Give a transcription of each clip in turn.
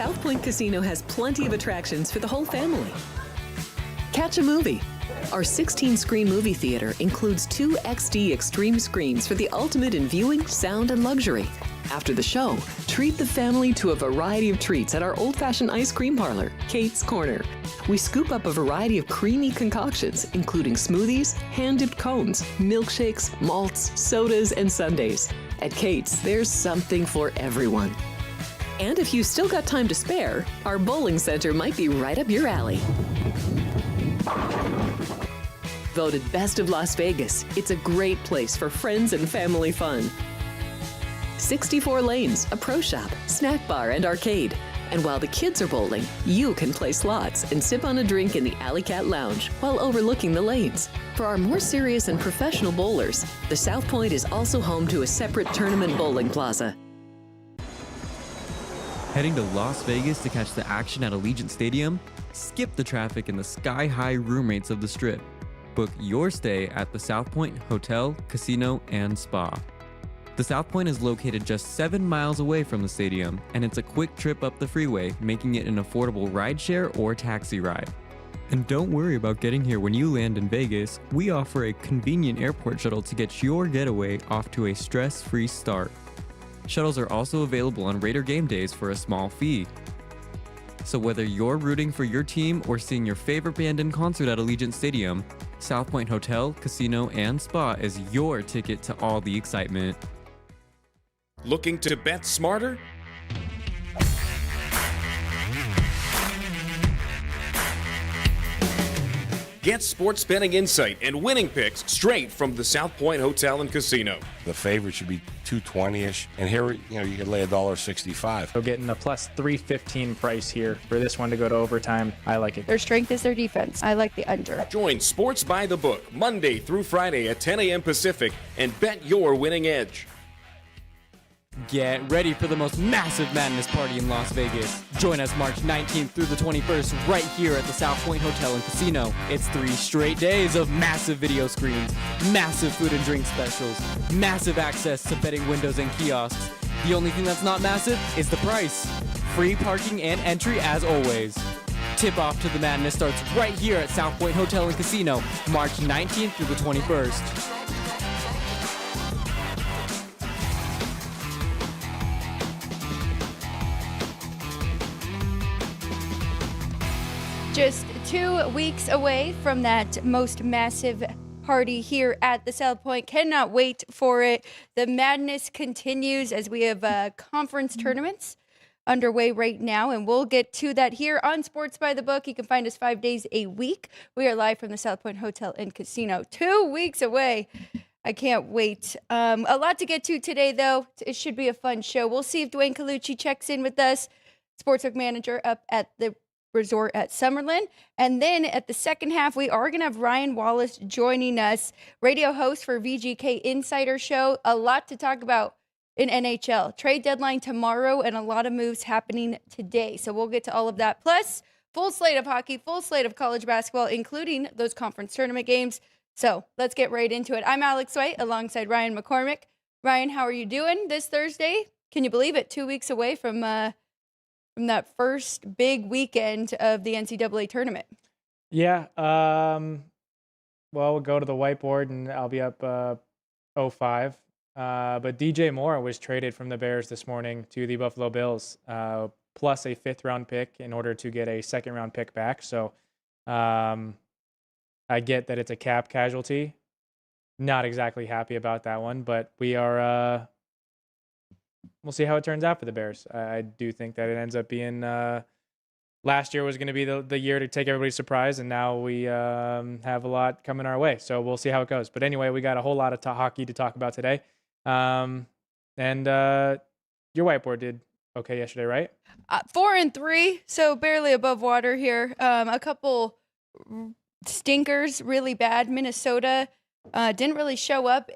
South Point Casino has plenty of attractions for the whole family. Catch a movie. Our 16-screen movie theater includes 2 XD Extreme screens for the ultimate in viewing, sound, and luxury. After the show, treat the family to a variety of treats at our old-fashioned ice cream parlor, Kate's Corner. We scoop up a variety of creamy concoctions, including smoothies, hand-dipped cones, milkshakes, malts, sodas, and sundaes. At Kate's, there's something for everyone. And if you still got time to spare, our bowling center might be right up your alley. Voted Best of Las Vegas, it's a great place for friends and family fun. 64 lanes, a pro shop, snack bar, and arcade. And while the kids are bowling, you can play slots and sip on a drink in the Alley Cat Lounge while overlooking the lanes. For our more serious and professional bowlers, the South Point is also home to a separate tournament bowling plaza. Heading to Las Vegas to catch the action at Allegiant Stadium? Skip the traffic and the sky-high room rates of the Strip. Book your stay at the South Point Hotel, Casino, and Spa. The South Point is located just 7 miles away from the stadium, and it's a quick trip up the freeway, making it an affordable rideshare or taxi ride. And don't worry about getting here when you land in Vegas. We offer a convenient airport shuttle to get your getaway off to a stress-free start. Shuttles are also available on Raider game days for a small fee. So whether you're rooting for your team or seeing your favorite band in concert at Allegiant Stadium, South Point Hotel, Casino, and Spa is your ticket to all the excitement. Looking to bet smarter? Get sports betting insight and winning picks straight from the South Point Hotel and Casino. The favorite should be 220-ish, and here you can lay $1.65. So getting a plus 315 price here for this one to go to overtime. I like it. Their strength is their defense. I like the under. Join Sports by the Book Monday through Friday at 10 a.m. Pacific and bet your winning edge. Get ready for the most massive madness party in Las Vegas. Join us March 19th through the 21st right here at the South Point Hotel and Casino. It's 3 straight days of massive video screens, massive food and drink specials, massive access to betting windows and kiosks. The only thing that's not massive is the price. Free parking and entry as always. Tip off to the madness starts right here at South Point Hotel and Casino, March 19th through the 21st. Just 2 weeks away from that most massive party here at the South Point. Cannot wait for it. The madness continues as we have conference tournaments underway right now, and we'll get to that here on Sports by the Book. You can find us 5 days a week. We are live from the South Point Hotel and Casino. 2 weeks away. I can't wait. A lot to get to today, though. It should be a fun show. We'll see if Dwayne Colucci checks in with us, sportsbook manager up at the resort at Summerlin. And then at the second half, we are going to have Ryan Wallace joining us, radio host for VGK Insider Show. A lot to talk about in NHL. Trade deadline tomorrow and a lot of moves happening today. So we'll get to all of that. Plus, full slate of hockey, full slate of college basketball, including those conference tournament games. So let's get right into it. I'm Alex White alongside Ryan McCormick. Ryan, how are you doing this Thursday? Can you believe it? 2 weeks away from that first big weekend of the NCAA tournament. Yeah. Well, we'll go to the whiteboard and I'll be up 0-5. But DJ Moore was traded from the Bears this morning to the Buffalo Bills, plus a 5th-round pick in order to get a 2nd-round pick back. So I get that it's a cap casualty. Not exactly happy about that one, but we are... we'll see how it turns out for the Bears. I do think that it ends up being last year was going to be the year to take everybody's surprise, and now we have a lot coming our way. So we'll see how it goes. But anyway, we got a whole lot of hockey to talk about today. And your whiteboard did okay yesterday, right? 4-3, so barely above water here. A couple stinkers, really bad. Minnesota didn't really show up.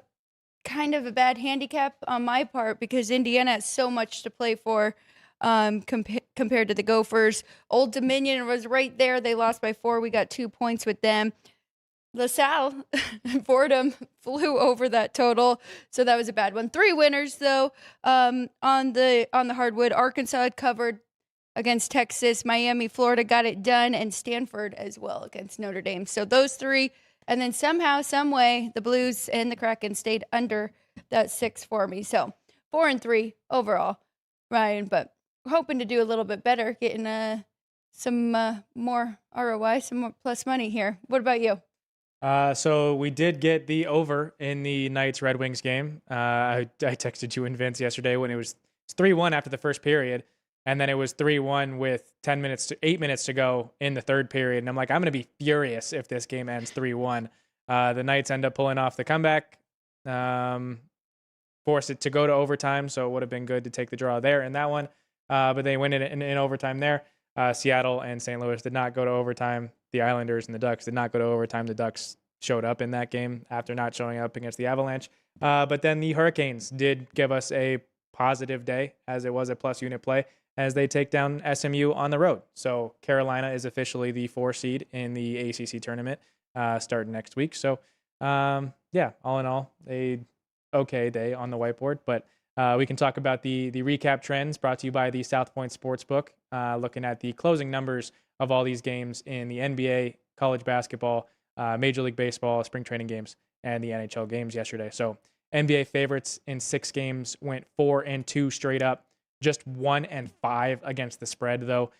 Kind of a bad handicap on my part because Indiana has so much to play for compared to the Gophers. Old Dominion was right there. They lost by 4. We got 2 points with them. LaSalle, Fordham flew over that total, so that was a bad one. 3 winners though on the hardwood. Arkansas had covered against Texas. Miami, Florida got it done, and Stanford as well against Notre Dame. So those three, and then somehow, some way, the Blues and the Kraken stayed under that 6 for me. So 4-3 overall, Ryan, but we're hoping to do a little bit better, getting some more ROI, some more plus money here. What about you? So we did get the over in the Knights Red Wings game. I texted you and Vince yesterday when it was 3-1 after the first period, and then it was 3-1 with 8 minutes to go in the third period. And I'm like, I'm going to be furious if this game ends 3-1. The Knights end up pulling off the comeback, forced it to go to overtime. So it would have been good to take the draw there in that one. But they win it in overtime there. Seattle and St. Louis did not go to overtime. The Islanders and the Ducks did not go to overtime. The Ducks showed up in that game after not showing up against the Avalanche. But then the Hurricanes did give us a positive day, as it was a plus unit play, as they take down SMU on the road. So Carolina is officially the 4 seed in the ACC tournament starting next week. So yeah, all in all, a okay day on the whiteboard. But we can talk about the recap trends brought to you by the South Point Sportsbook, looking at the closing numbers of all these games in the NBA, college basketball, Major League Baseball, spring training games, and the NHL games yesterday. So NBA favorites in 6 games went 4-2 straight up, just 1-5 against the spread, though.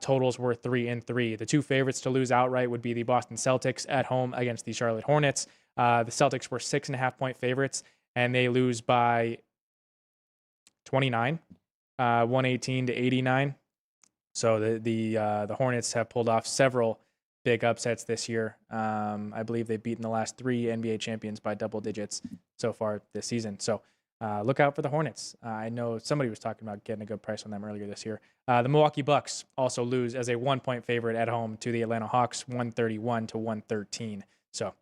Totals were 3-3. The 2 favorites to lose outright would be the Boston Celtics at home against the Charlotte Hornets. The Celtics were 6.5-point favorites, and they lose by 29, 118-89. So the Hornets have pulled off several big upsets this year. I believe they've beaten the last 3 NBA champions by double digits so far this season. So look out for the Hornets. I know somebody was talking about getting a good price on them earlier this year. The Milwaukee Bucks also lose as a 1-point favorite at home to the Atlanta Hawks, 131-113. So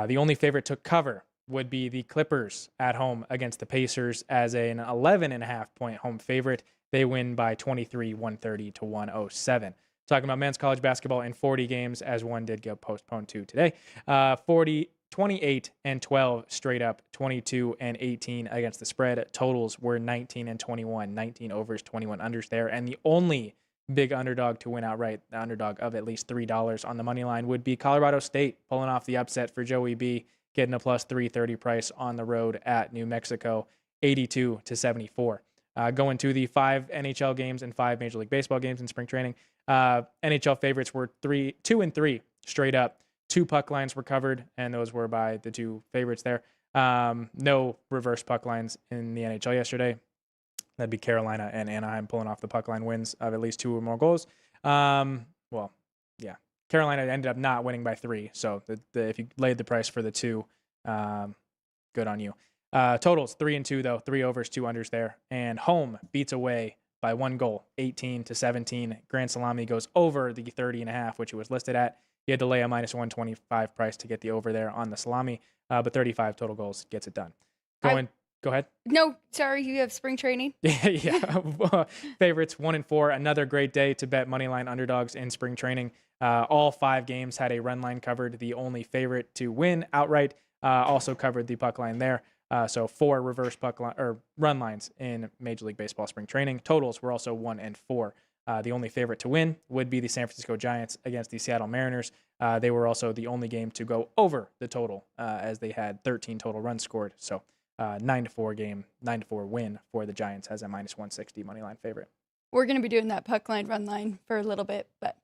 the only favorite to cover would be the Clippers at home against the Pacers as an 11.5-point home favorite. They win by 23, 130-107. Talking about men's college basketball in 40 games, as one did get postponed to today. 28-12 straight up, 22-18 against the spread. Totals were 19-21, 19 overs, 21 unders there. And the only big underdog to win outright, the underdog of at least $3 on the money line, would be Colorado State, pulling off the upset for Joey B, getting a plus 330 price on the road at New Mexico, 82-74. Going to the 5 NHL games and 5 Major League Baseball games in spring training. NHL favorites were 2-3 straight up. 2 puck lines were covered, and those were by the 2 favorites there. No reverse puck lines in the NHL yesterday. That'd be Carolina and Anaheim pulling off the puck line wins of at least 2 or more goals. Well, yeah. Carolina ended up not winning by 3, so if you laid the price for the 2, good on you. Totals 3-2 though, 3 overs, 2 unders there, and home beats away by 1 goal, 18-17. Grand Salami goes over the 30.5, which it was listed at. You had to lay a minus 125 price to get the over there on the Salami, but 35 total goals gets it done. Go ahead. No, sorry, you have spring training. Yeah. Favorites 1-4. Another great day to bet moneyline underdogs in spring training. All 5 games had a run line covered. The only favorite to win outright also covered the puck line there. So 4 reverse puck line or run lines in Major League Baseball spring training. Totals were also 1-4. The only favorite to win would be the San Francisco Giants against the Seattle Mariners. They were also the only game to go over the total as they had 13 total runs scored. So 9-4 game, 9-4 win for the Giants as a minus 160 money line favorite. We're going to be doing that puck line, run line for a little bit, but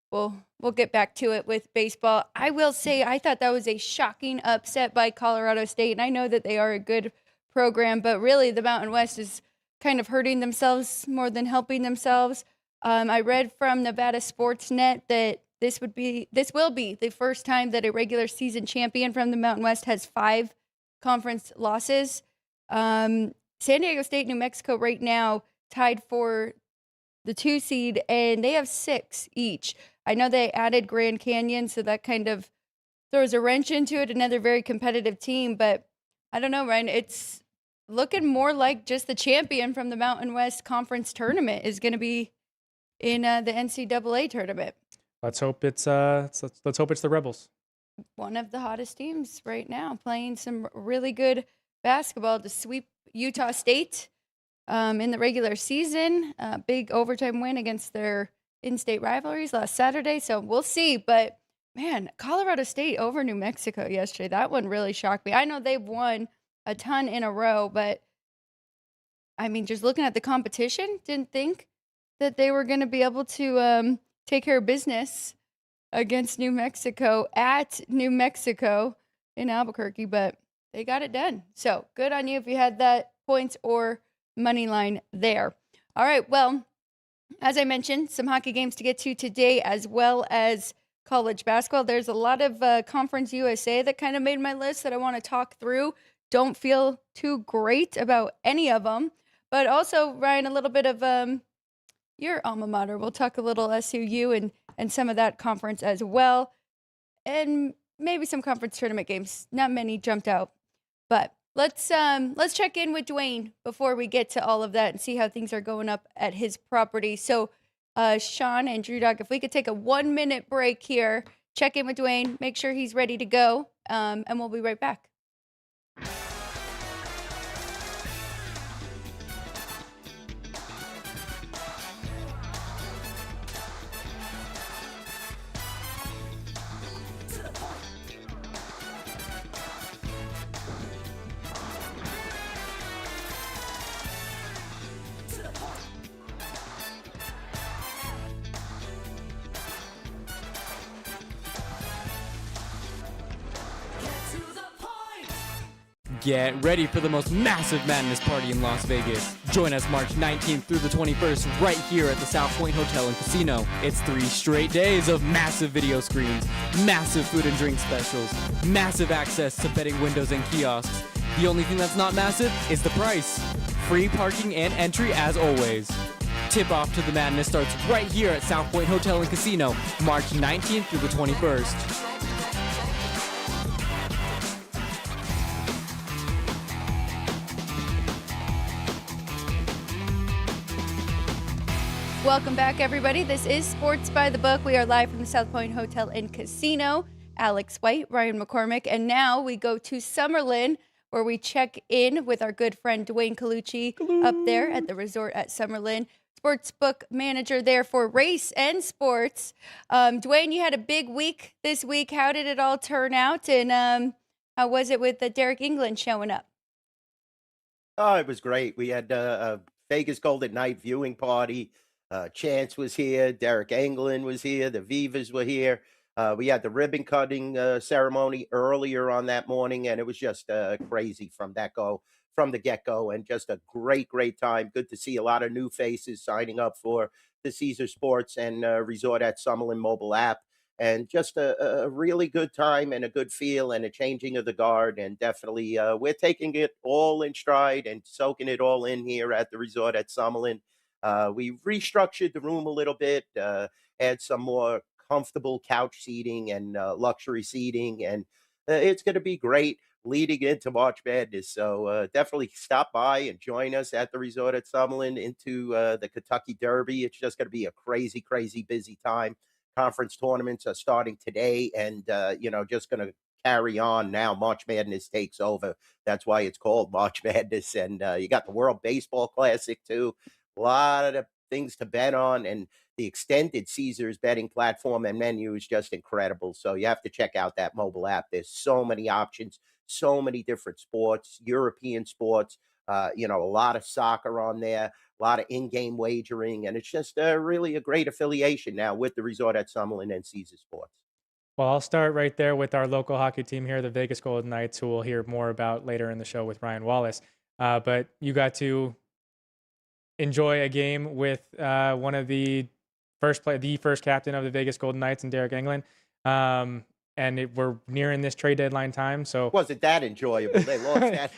we'll get back to it with baseball. I will say I thought that was a shocking upset by Colorado State, and I know that they are a good program, but really the Mountain West is kind of hurting themselves more than helping themselves. I read from Nevada Sportsnet that this will be the first time that a regular season champion from the Mountain West has 5 conference losses. San Diego State, New Mexico right now tied for the 2 seed, and they have 6 each. I know they added Grand Canyon, so that kind of throws a wrench into it. Another very competitive team, but I don't know, Ryan. It's looking more like just the champion from the Mountain West Conference tournament is going to be in the NCAA tournament. Let's hope it's the Rebels. One of the hottest teams right now, playing some really good basketball to sweep Utah State. in the regular season. Big overtime win against their in-state rivalries last Saturday. So we'll see. But man, Colorado State over New Mexico yesterday. That one really shocked me. I know they've won a ton in a row, but I mean, just looking at the competition, didn't think that they were going to be able to take care of business against New Mexico at New Mexico in Albuquerque, but they got it done. So good on you if you had that points or money line there. All right, well, as I mentioned, some hockey games to get to today as well as college basketball. There's a lot of Conference USA that kind of made my list that I want to talk through. Don't feel too great about any of them, but also, Ryan, a little bit of your alma mater. We'll talk a little SUU and some of that conference as well, and maybe some conference tournament games. Not many jumped out, but let's check in with Dwayne before we get to all of that and see how things are going up at his property. So, Sean and Drew Dog, if we could take a 1-minute break here, check in with Dwayne, make sure he's ready to go, and we'll be right back. Get ready for the most massive madness party in Las Vegas. Join us March 19th through the 21st right here at the South Point Hotel and Casino. It's 3 straight days of massive video screens, massive food and drink specials, massive access to betting windows and kiosks. The only thing that's not massive is the price. Free parking and entry as always. Tip-off to the madness starts right here at South Point Hotel and Casino, March 19th through the 21st. Welcome back, everybody. This is Sports by the Book. We are live from the South Point Hotel and Casino. Alex White, Ryan McCormick, and now we go to Summerlin, where we check in with our good friend Dwayne Colucci up there at the resort at Summerlin. Sportsbook manager there for race and sports. Dwayne, you had a big week this week. How did it all turn out? And how was it with Derek England showing up? Oh, it was great. We had a Vegas Golden Night viewing party. Chance was here. Derek England was here. The Vivas were here. We had the ribbon cutting ceremony earlier on that morning, and it was just crazy from the get-go, and just a great, great time. Good to see a lot of new faces signing up for the Caesar Sports and Resort at Summerlin mobile app, and just a really good time and a good feel and a changing of the guard. And definitely we're taking it all in stride and soaking it all in here at the Resort at Summerlin. We restructured the room a little bit, had some more comfortable couch seating and luxury seating, and it's going to be great leading into March Madness. So definitely stop by and join us at the Resort at Summerlin into the Kentucky Derby. It's just going to be a crazy, crazy busy time. Conference tournaments are starting today, and just going to carry on now. March Madness takes over. That's why it's called March Madness. And you got the World Baseball Classic too. A lot of things to bet on, and the extended Caesars betting platform and menu is just incredible. So you have to check out that mobile app. There's so many options, so many different sports, European sports, a lot of soccer on there, a lot of in-game wagering, and it's just really a great affiliation now with the Resort at Summerlin and Caesar Sports. Well, I'll start right there with our local hockey team here, the Vegas Golden Knights, who we'll hear more about later in the show with Ryan Wallace. But you got to enjoy a game with one of the first captain of the Vegas Golden Knights, and Derek England. We're nearing this trade deadline time, so wasn't that enjoyable? They lost that.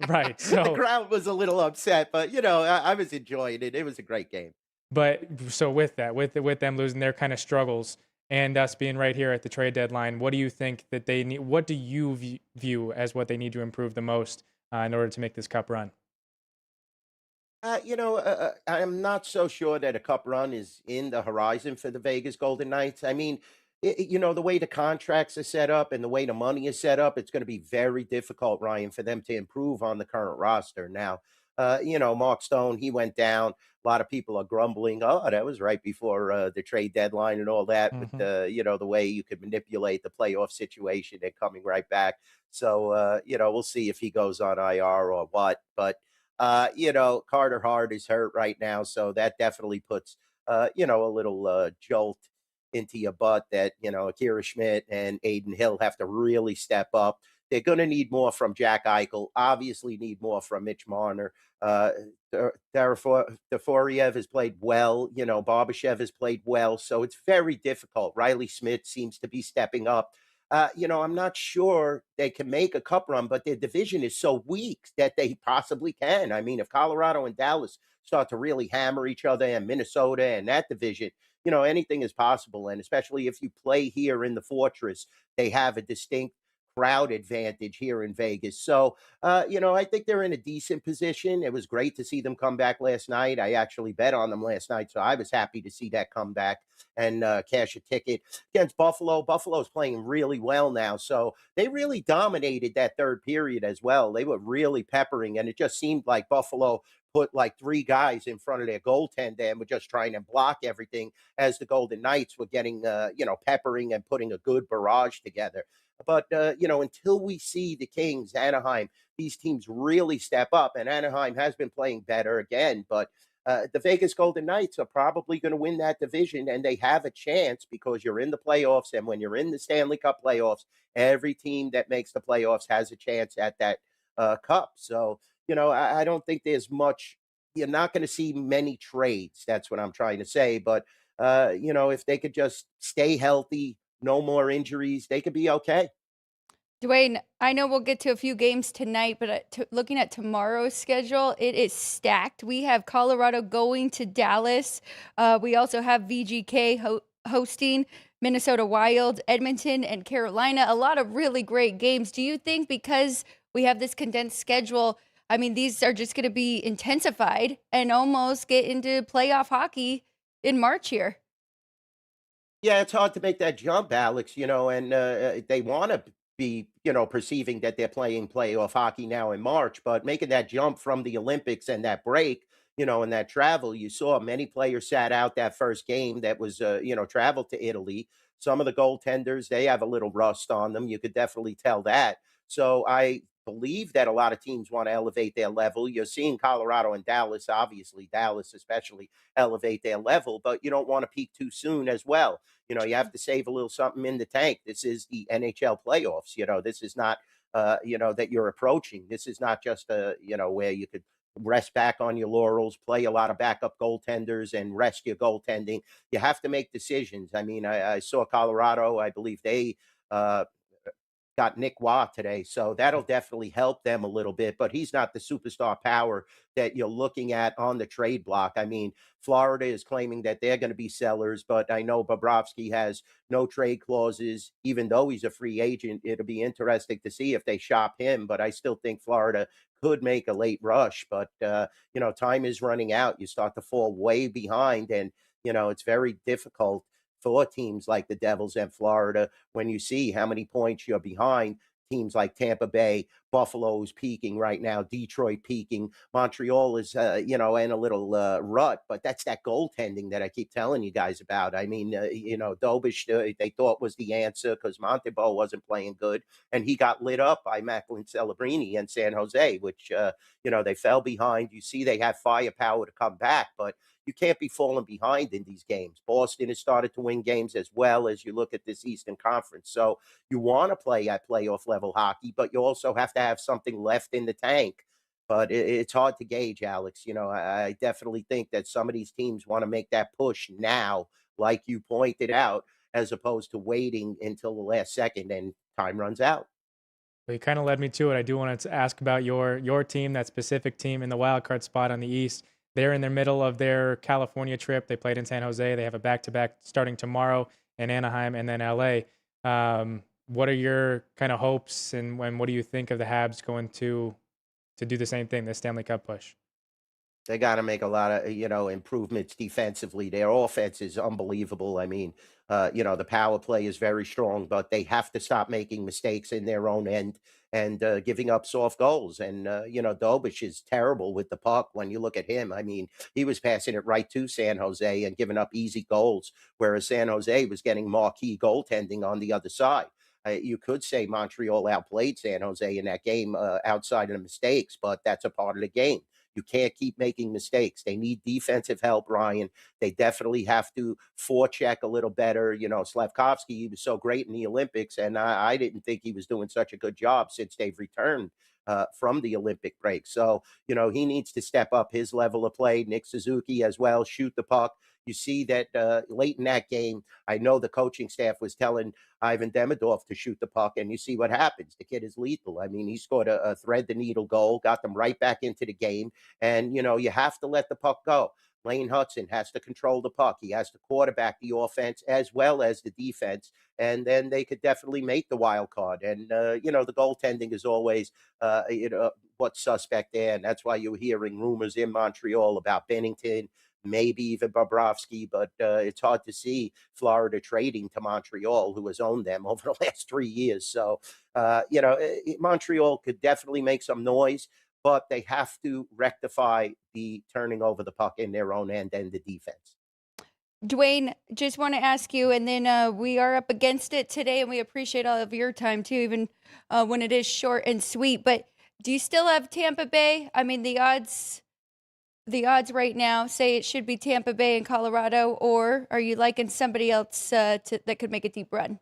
right. So the crowd was a little upset, but I was enjoying it. It was a great game. But so with that, with them losing their kind of struggles, and us being right here at the trade deadline, what do you think that they need? What do you view as what they need to improve the most in order to make this cup run? I'm not so sure that a cup run is in the horizon for the Vegas Golden Knights. I mean, the way the contracts are set up and the way the money is set up, it's going to be very difficult, Ryan, for them to improve on the current roster. Now, Mark Stone, he went down. A lot of people are grumbling, oh, that was right before the trade deadline and all that, with Hmm. the way you could manipulate the playoff situation and coming right back. So, we'll see if he goes on IR or what. But, Carter Hart is hurt right now. So that definitely puts, a little jolt into your butt that, Akira Schmidt and Aiden Hill have to really step up. They're going to need more from Jack Eichel, obviously need more from Mitch Marner. Uh, Deforiev has played well. Barbashev has played well. So it's very difficult. Riley Smith seems to be stepping up. I'm not sure they can make a cup run, but their division is so weak that they possibly can. I mean, if Colorado and Dallas start to really hammer each other, and Minnesota and that division, anything is possible. And especially if you play here in the Fortress, they have a distinct crowd advantage here in Vegas. So, I think they're in a decent position. It was great to see them come back last night. I actually bet on them last night, so I was happy to see that come back and cash a ticket against Buffalo. Buffalo's playing really well now, so they really dominated that third period as well. They were really peppering, and it just seemed like Buffalo put like three guys in front of their goaltender and were just trying to block everything as the Golden Knights were getting, peppering and putting a good barrage together. But, until we see the Kings, Anaheim, these teams really step up, and Anaheim has been playing better again, but the Vegas Golden Knights are probably going to win that division, and they have a chance because you're in the playoffs, and when you're in the Stanley Cup playoffs, every team that makes the playoffs has a chance at that cup. So, I don't think there's much. You're not going to see many trades. That's what I'm trying to say. But, if they could just stay healthy, no more injuries, they could be okay. Dwayne, I know we'll get to a few games tonight, but looking at tomorrow's schedule, it is stacked. We have Colorado going to Dallas. We also have VGK hosting Minnesota Wild, Edmonton, and Carolina. A lot of really great games. Do you think because we have this condensed schedule, I mean, these are just going to be intensified and almost get into playoff hockey in March here? Yeah, it's hard to make that jump, Alex, and they want to be, perceiving that they're playing playoff hockey now in March, but making that jump from the Olympics and that break, and that travel, you saw many players sat out that first game that was, travel to Italy. Some of the goaltenders, they have a little rust on them. You could definitely tell that. So I believe that a lot of teams want to elevate their level. You're seeing Colorado and Dallas, obviously, Dallas especially, elevate their level, but you don't want to peak too soon as well. You have to save a little something in the tank. This is the NHL playoffs. This is not, that you're approaching. This is not just where you could rest back on your laurels, play a lot of backup goaltenders and rest your goaltending. You have to make decisions. I mean, I saw Colorado, I believe they, uh, got Nick Waugh today, so that'll definitely help them a little bit. But he's not the superstar power that you're looking at on the trade block. I mean, Florida is claiming that they're going to be sellers, but I know Bobrovsky has no trade clauses, even though he's a free agent. It'll be interesting to see if they shop him, but I still think Florida could make a late rush. But time is running out. You start to fall way behind, and it's very difficult for teams like the Devils and Florida when you see how many points you're behind. Teams like Tampa Bay, Buffalo's peaking right now, Detroit peaking, Montreal is, in a little rut, but that's that goaltending that I keep telling you guys about. I mean, Dobish, they thought was the answer because Montebo wasn't playing good, and he got lit up by Macklin Celebrini and San Jose, which, they fell behind. You see, they have firepower to come back, but you can't be falling behind in these games. Boston has started to win games as well as you look at this Eastern Conference. So you want to play at playoff level hockey, but you also have to have something left in the tank. But it's hard to gauge, Alex. I definitely think that some of these teams want to make that push now, like you pointed out, as opposed to waiting until the last second and time runs out. Well, you kind of led me to it. I do want to ask about your team, that specific team in the wild card spot on the East. They're in the middle of their California trip. They played in San Jose. They have a back-to-back starting tomorrow in Anaheim and then LA. What are your kind of hopes and what do you think of the Habs going to do the same thing, the Stanley Cup push? They got to make a lot of, improvements defensively. Their offense is unbelievable. I mean, the power play is very strong, but they have to stop making mistakes in their own end. and giving up soft goals. And, Dobish is terrible with the puck when you look at him. I mean, he was passing it right to San Jose and giving up easy goals, whereas San Jose was getting marquee goaltending on the other side. You could say Montreal outplayed San Jose in that game outside of the mistakes, but that's a part of the game. You can't keep making mistakes. They need defensive help, Ryan. They definitely have to forecheck a little better. Slavkovsky, he was so great in the Olympics, and I didn't think he was doing such a good job since they've returned from the Olympic break. So, he needs to step up his level of play. Nick Suzuki as well, shoot the puck. You see that late in that game, I know the coaching staff was telling Ivan Demidov to shoot the puck, and you see what happens. The kid is lethal. I mean, he scored a thread the needle goal, got them right back into the game. And, you have to let the puck go. Lane Hudson has to control the puck. He has to quarterback the offense as well as the defense. And then they could definitely make the wild card. And, the goaltending is always, what's suspect there. And that's why you're hearing rumors in Montreal about Bennington, maybe even Bobrovsky, but it's hard to see Florida trading to Montreal, who has owned them over the last 3 years. So, Montreal could definitely make some noise, but they have to rectify the turning over the puck in their own end and the defense. Dwayne, just want to ask you, and then we are up against it today, and we appreciate all of your time too, even when it is short and sweet. But do you still have Tampa Bay? I mean, the odds right now say it should be Tampa Bay and Colorado, or are you liking somebody else that could make a deep run?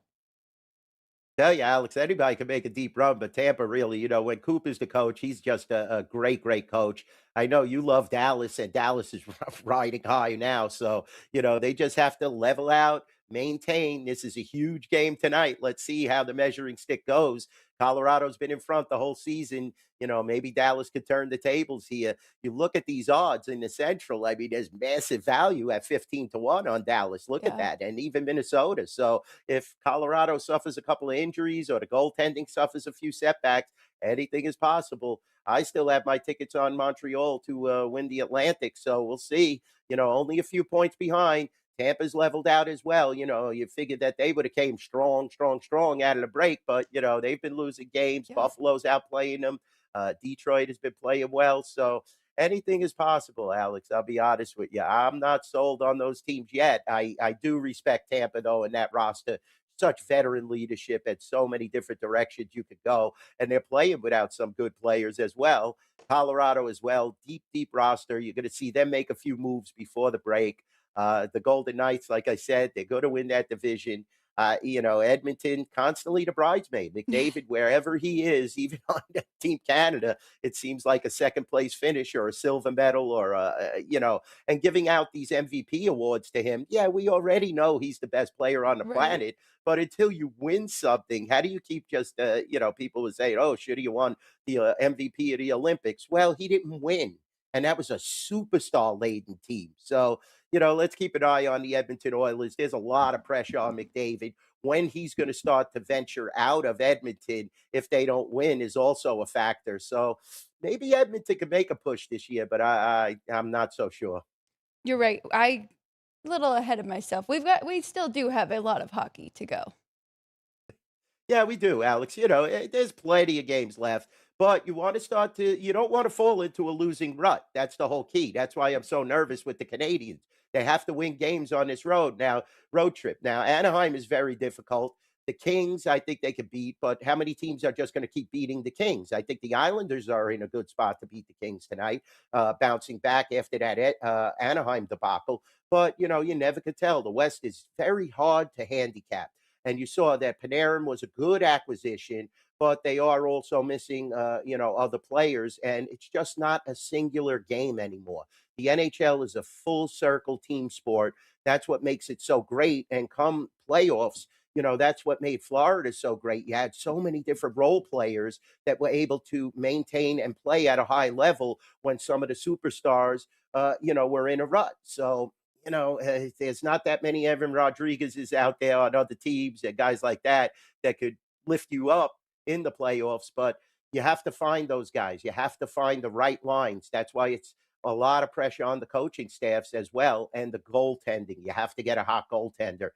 Tell you, Alex, anybody can make a deep run, but Tampa really, when Coop is the coach, he's just a great, great coach. I know you love Dallas, and Dallas is riding high now. So, they just have to level out, maintain. This is a huge game tonight. Let's see how the measuring stick goes. Colorado's been in front the whole season. Maybe Dallas could turn the tables here. You look at these odds in the Central. I mean, there's massive value at 15-1 on Dallas. Look at that. And even Minnesota. So if Colorado suffers a couple of injuries or the goaltending suffers a few setbacks, anything is possible. I still have my tickets on Montreal to win the Atlantic. So we'll see. Only a few points behind. Tampa's leveled out as well. You figured that they would have came strong out of the break, but they've been losing games. Yeah. Buffalo's outplaying them. Detroit has been playing well. So anything is possible, Alex. I'll be honest with you. I'm not sold on those teams yet. I do respect Tampa, though, in that roster. Such veteran leadership at so many different directions you could go. And they're playing without some good players as well. Colorado as well. Deep roster. You're going to see them make a few moves before the break. The Golden Knights, like I said, they're going to win that division. Edmonton, constantly the bridesmaid. McDavid, wherever he is, even on Team Canada, it seems like a second place finish or a silver medal or, and giving out these MVP awards to him. Yeah, we already know he's the best player on the planet. But until you win something, how do you keep just, people would say, oh, should he have won the MVP of the Olympics? Well, he didn't win. And that was a superstar-laden team. So, let's keep an eye on the Edmonton Oilers. There's a lot of pressure on McDavid. When he's going to start to venture out of Edmonton if they don't win is also a factor. So maybe Edmonton could make a push this year, but I'm not so sure. You're right. I a little ahead of myself. We still do have a lot of hockey to go. Yeah, we do, Alex. There's plenty of games left. But you don't want to fall into a losing rut. That's the whole key. That's why I'm so nervous with the Canadians. They have to win games on this road trip. Now, Anaheim is very difficult. The Kings, I think they could beat, but how many teams are just going to keep beating the Kings? I think the Islanders are in a good spot to beat the Kings tonight, bouncing back after that Anaheim debacle. But, you never could tell. The West is very hard to handicap. And you saw that Panarin was a good acquisition, but they are also missing, other players. And it's just not a singular game anymore. The NHL is a full circle team sport. That's what makes it so great. And come playoffs, that's what made Florida so great. You had so many different role players that were able to maintain and play at a high level when some of the superstars, were in a rut. So, there's not that many Evan Rodriguez's out there on other teams and guys like that could lift you up in the playoffs, but you have to find those guys. You have to find the right lines. That's why it's a lot of pressure on the coaching staffs as well and the goaltending. You have to get a hot goaltender.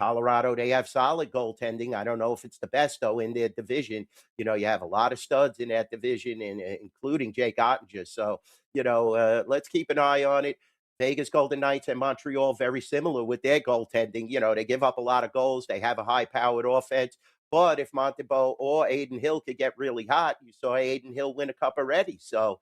Colorado, they have solid goaltending. I don't know if it's the best, though, in their division. You have a lot of studs in that division, and including Jake Ottinger. So, let's keep an eye on it. Vegas Golden Knights and Montreal, very similar with their goaltending. They give up a lot of goals. They have a high-powered offense. But if Montebo or Aiden Hill could get really hot, you saw Aiden Hill win a cup already. So,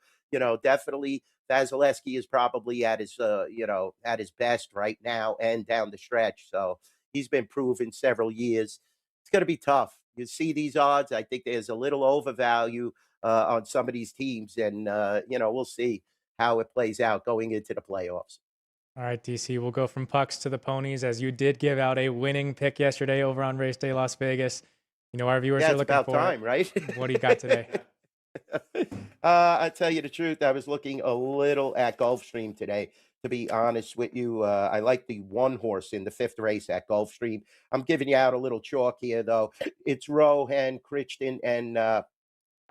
definitely Vasilevsky is probably at his best right now and down the stretch. So he's been proven several years. It's going to be tough. You see these odds. I think there's a little overvalue on some of these teams, and we'll see how it plays out going into the playoffs. All right, DC, we'll go from pucks to the ponies, as you did give out a winning pick yesterday over on Race Day Las Vegas. Our viewers are It's looking about for time, right? What do you got today? I tell you the truth, I was looking a little at Gulfstream today. To be honest with you, I like the one horse in the fifth race at Gulfstream. I'm giving you out a little chalk here, though. It's Rohan, Crichton, and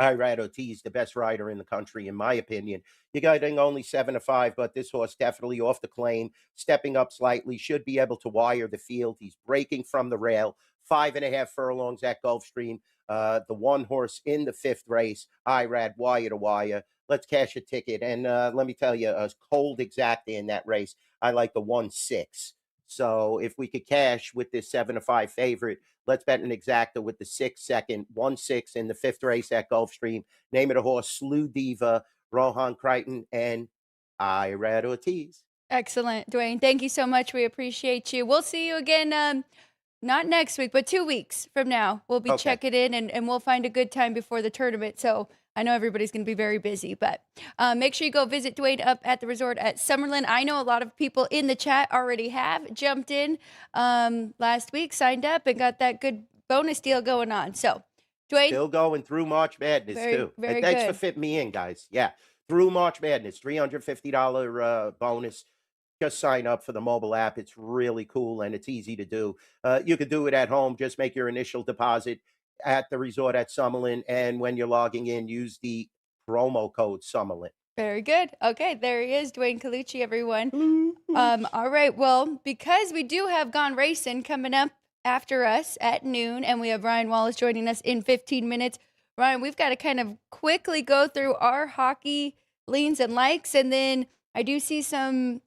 Irad Ortiz, the best rider in the country, in my opinion. You're getting only 7-5, but this horse definitely off the claim, stepping up slightly, should be able to wire the field. He's breaking from the rail, 5.5 furlongs at Gulfstream. The one horse in the fifth race, Irad, wire to wire. Let's cash a ticket. And let me tell you, a cold exacta in that race. I like the 1-6. So if we could cash with this 7-5 favorite, let's bet an exacta with the 6-2, 1-6 in the fifth race at Gulfstream. Name of the horse, Slew Diva, Rohan Crichton, and Irad Ortiz. Excellent, Dwayne. Thank you so much. We appreciate you. We'll see you again, not next week, but 2 weeks from now. We'll be checking in, and we'll find a good time before the tournament. So I know everybody's going to be very busy, but make sure you go visit Dwayne up at the resort at Summerlin. I know a lot of people in the chat already have jumped in last week, signed up, and got that good bonus deal going on. So, Dwayne. Still going through March Madness, too. Very Thanks good. for fitting me in, guys. Yeah, through March Madness, $350 bonus. Just sign up for the mobile app. It's really cool, and it's easy to do. You could do it at home. Just make your initial deposit at the resort at Summerlin, and when you're logging in, use the promo code Summerlin. Very good. Okay, there he is, Dwayne Colucci, everyone. All right, well, because we do have Gone Racing coming up after us at noon, and we have Ryan Wallace joining us in 15 minutes. Ryan, we've got to kind of quickly go through our hockey leans and likes, and then I do see some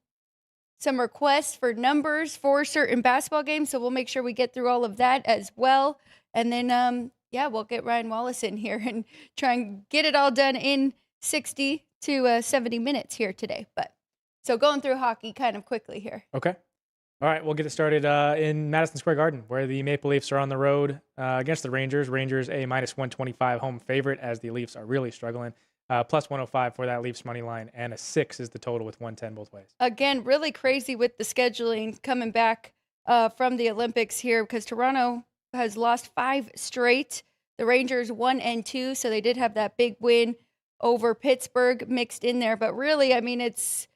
requests for numbers for certain basketball games, so we'll make sure we get through all of that as well. And then, we'll get Ryan Wallace in here and try and get it all done in 60 to 70 minutes here today. But so going through hockey kind of quickly here. Okay. All right, we'll get it started in Madison Square Garden, where the Maple Leafs are on the road against the Rangers. Rangers a -125 home favorite, as the Leafs are really struggling. Plus 105 for that Leafs money line, and a 6 is the total with 110 both ways. Again, really crazy with the scheduling coming back from the Olympics here, because Toronto has lost 5 straight. The Rangers 1 and 2, so they did have that big win over Pittsburgh mixed in there. But really, I mean, it's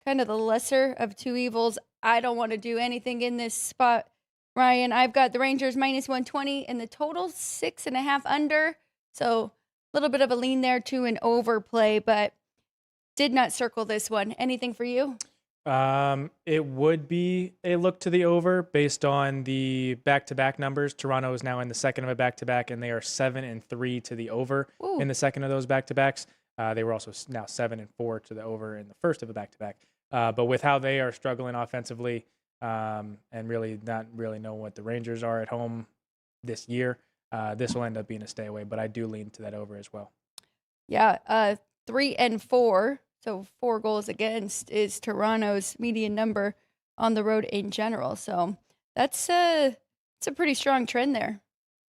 kind of the lesser of two evils. I don't want to do anything in this spot, Ryan. I've got the Rangers -120 and the total 6.5 under. So a little bit of a lean there to an overplay, but did not circle this one. Anything for you? It would be a look to the over based on the back-to-back numbers. Toronto is now in the second of a back-to-back, and they are 7-3 to the over in the second of those back-to-backs. They were also now 7-4 to the over in the first of a back-to-back. But with how they are struggling offensively, and really not really know what the Rangers are at home this year, this will end up being a stay away. But I do lean to that over as well. Yeah, 3-4. So 4 goals against is Toronto's median number on the road in general. So it's a pretty strong trend there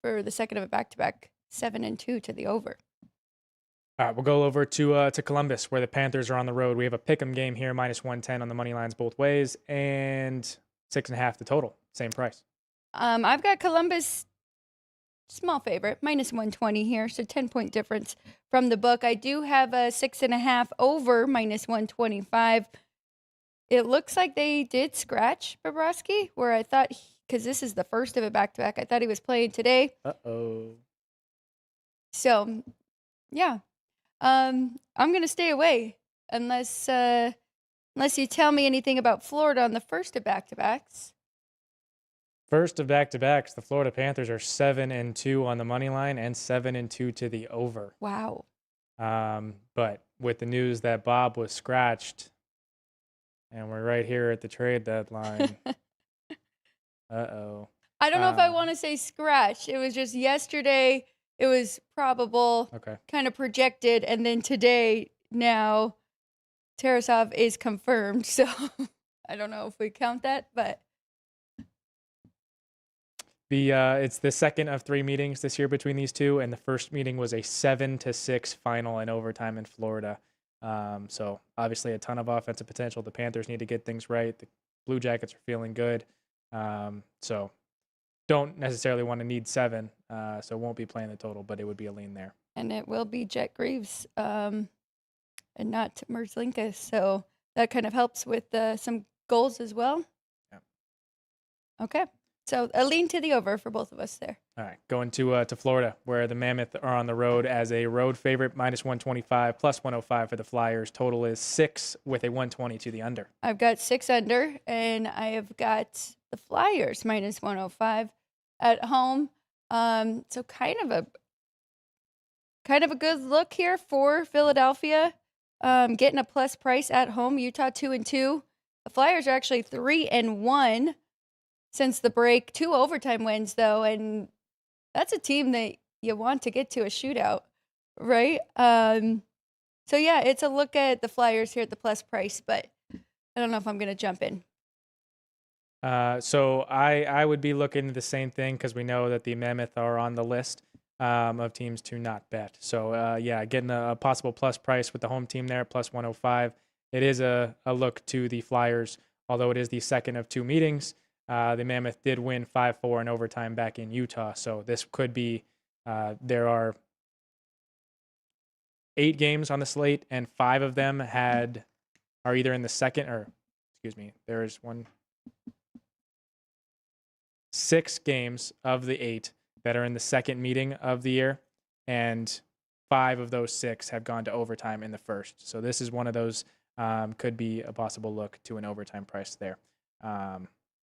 for the second of a back-to-back, 7-2 to the over. All right, we'll go over to Columbus, where the Panthers are on the road. We have a pick'em game here, -110 on the money lines both ways, and 6.5 the total, same price. I've got Columbus, small favorite, -120 here, so 10-point difference from the book. I do have a 6.5 over -125. It looks like they did scratch Bobrovsky, where I thought, because this is the first of a back-to-back, I thought he was playing today. Uh-oh. So, yeah. I'm going to stay away unless you tell me anything about Florida on the first of back-to-backs. First of back-to-backs, the Florida Panthers are 7-2 on the money line and 7-2 to the over. Wow. But with the news that Bob was scratched, and we're right here at the trade deadline. Uh-oh. I don't know if I want to say scratch. It was just yesterday. It was probable, Okay. kind of projected, and then today, now, Tarasov is confirmed. So I don't know if we count that, but It's the second of 3 meetings this year between these two, and the first meeting was a 7-6 final in overtime in Florida. So obviously a ton of offensive potential. The Panthers need to get things right. The Blue Jackets are feeling good. So don't necessarily want to need 7. So won't be playing the total, but it would be a lean there. and it will be Jet Greaves and not Merzlinka. So that kind of helps with some goals as well. Yeah. Okay. So a lean to the over for both of us there. All right, going to Florida, where the Mammoth are on the road as a road favorite, -125, +105 for the Flyers. Total is 6 with a 120 to the under. I've got 6 under, and I have got the Flyers -105 at home. So kind of a good look here for Philadelphia. Getting a plus price at home. Utah 2-2. The Flyers are actually 3-1 since the break. 2 overtime wins though, and that's a team that you want to get to a shootout, right? So yeah, it's a look at the Flyers here at the plus price, but I don't know if I'm going to jump in. So I would be looking at the same thing because we know that the Mammoth are on the list of teams to not bet. So yeah, getting a possible plus price with the home team there, +105. It is a look to the Flyers, although it is the second of 2 meetings. The Mammoth did win 5-4 in overtime back in Utah. So this could be, there are 8 games on the slate, and 5 of them are either in the second, or excuse me, there is 6 games of the 8 that are in the second meeting of the year, and 5 of those 6 have gone to overtime in the first. So this is one of those, could be a possible look to an overtime price there.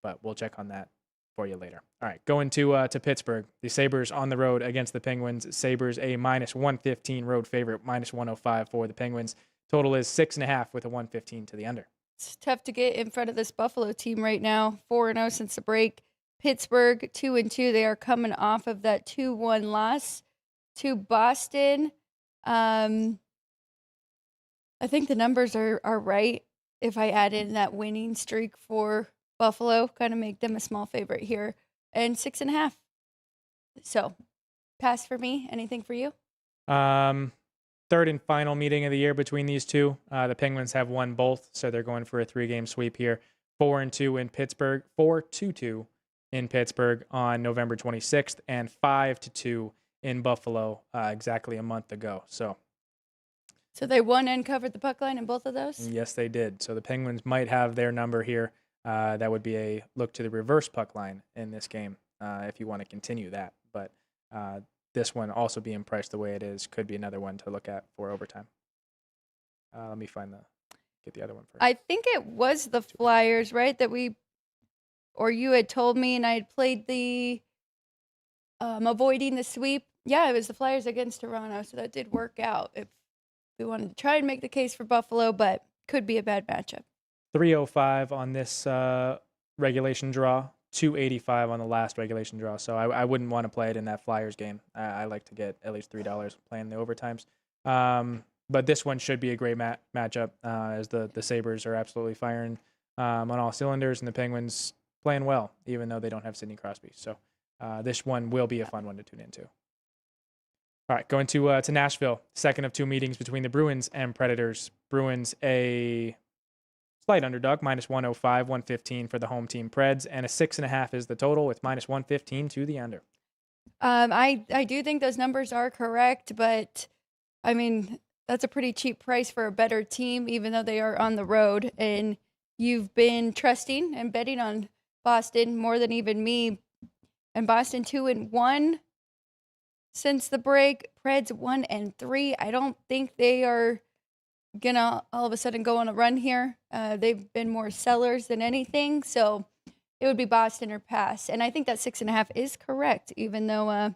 But we'll check on that for you later. All right, going to Pittsburgh. The Sabres on the road against the Penguins. Sabres a -115 road favorite, -105 for the Penguins. Total is 6.5 with a 115 to the under. It's tough to get in front of this Buffalo team right now. 4-0 since the break. Pittsburgh 2-2. They are coming off of that 2-1 loss to Boston. I think the numbers are right. If I add in that winning streak for Buffalo, kind of make them a small favorite here, and 6.5. So pass for me. Anything for you? Third and final meeting of the year between these two. The Penguins have won both, so they're going for a 3-game sweep here. 4-2 in Pittsburgh, 4-2 in Pittsburgh on November 26th, and 5-2 in Buffalo exactly a month ago. So they won and covered the puck line in both of those? yes, they did. So the Penguins might have their number here. That would be a look to the reverse puck line in this game if you want to continue that. But this one also being priced the way it is could be another one to look at for overtime. Let me get the other one first. I think it was the Flyers, right? Or you had told me, and I had played the avoiding the sweep. Yeah, it was the Flyers against Toronto, so that did work out. If we wanted to try and make the case for Buffalo, but could be a bad matchup. 305 on this regulation draw, 285 on the last regulation draw. So I wouldn't want to play it in that Flyers game. I like to get at least $3 playing the overtimes. But this one should be a great matchup as the Sabres are absolutely firing on all cylinders, and the Penguins playing well, even though they don't have Sidney Crosby. So this one will be a fun one to tune into. All right, going to Nashville. Second of 2 meetings between the Bruins and Predators. Bruins a slight underdog, -105, 115 for the home team Preds, and a 6.5 is the total with -115 to the under. I do think those numbers are correct, but I mean, that's a pretty cheap price for a better team, even though they are on the road. And you've been trusting and betting on Boston more than even me. And Boston 2-1 since the break. Preds 1-3. I don't think they are gonna all of a sudden go on a run here. They've been more sellers than anything. So it would be Boston or pass. And I think that 6.5 is correct, even though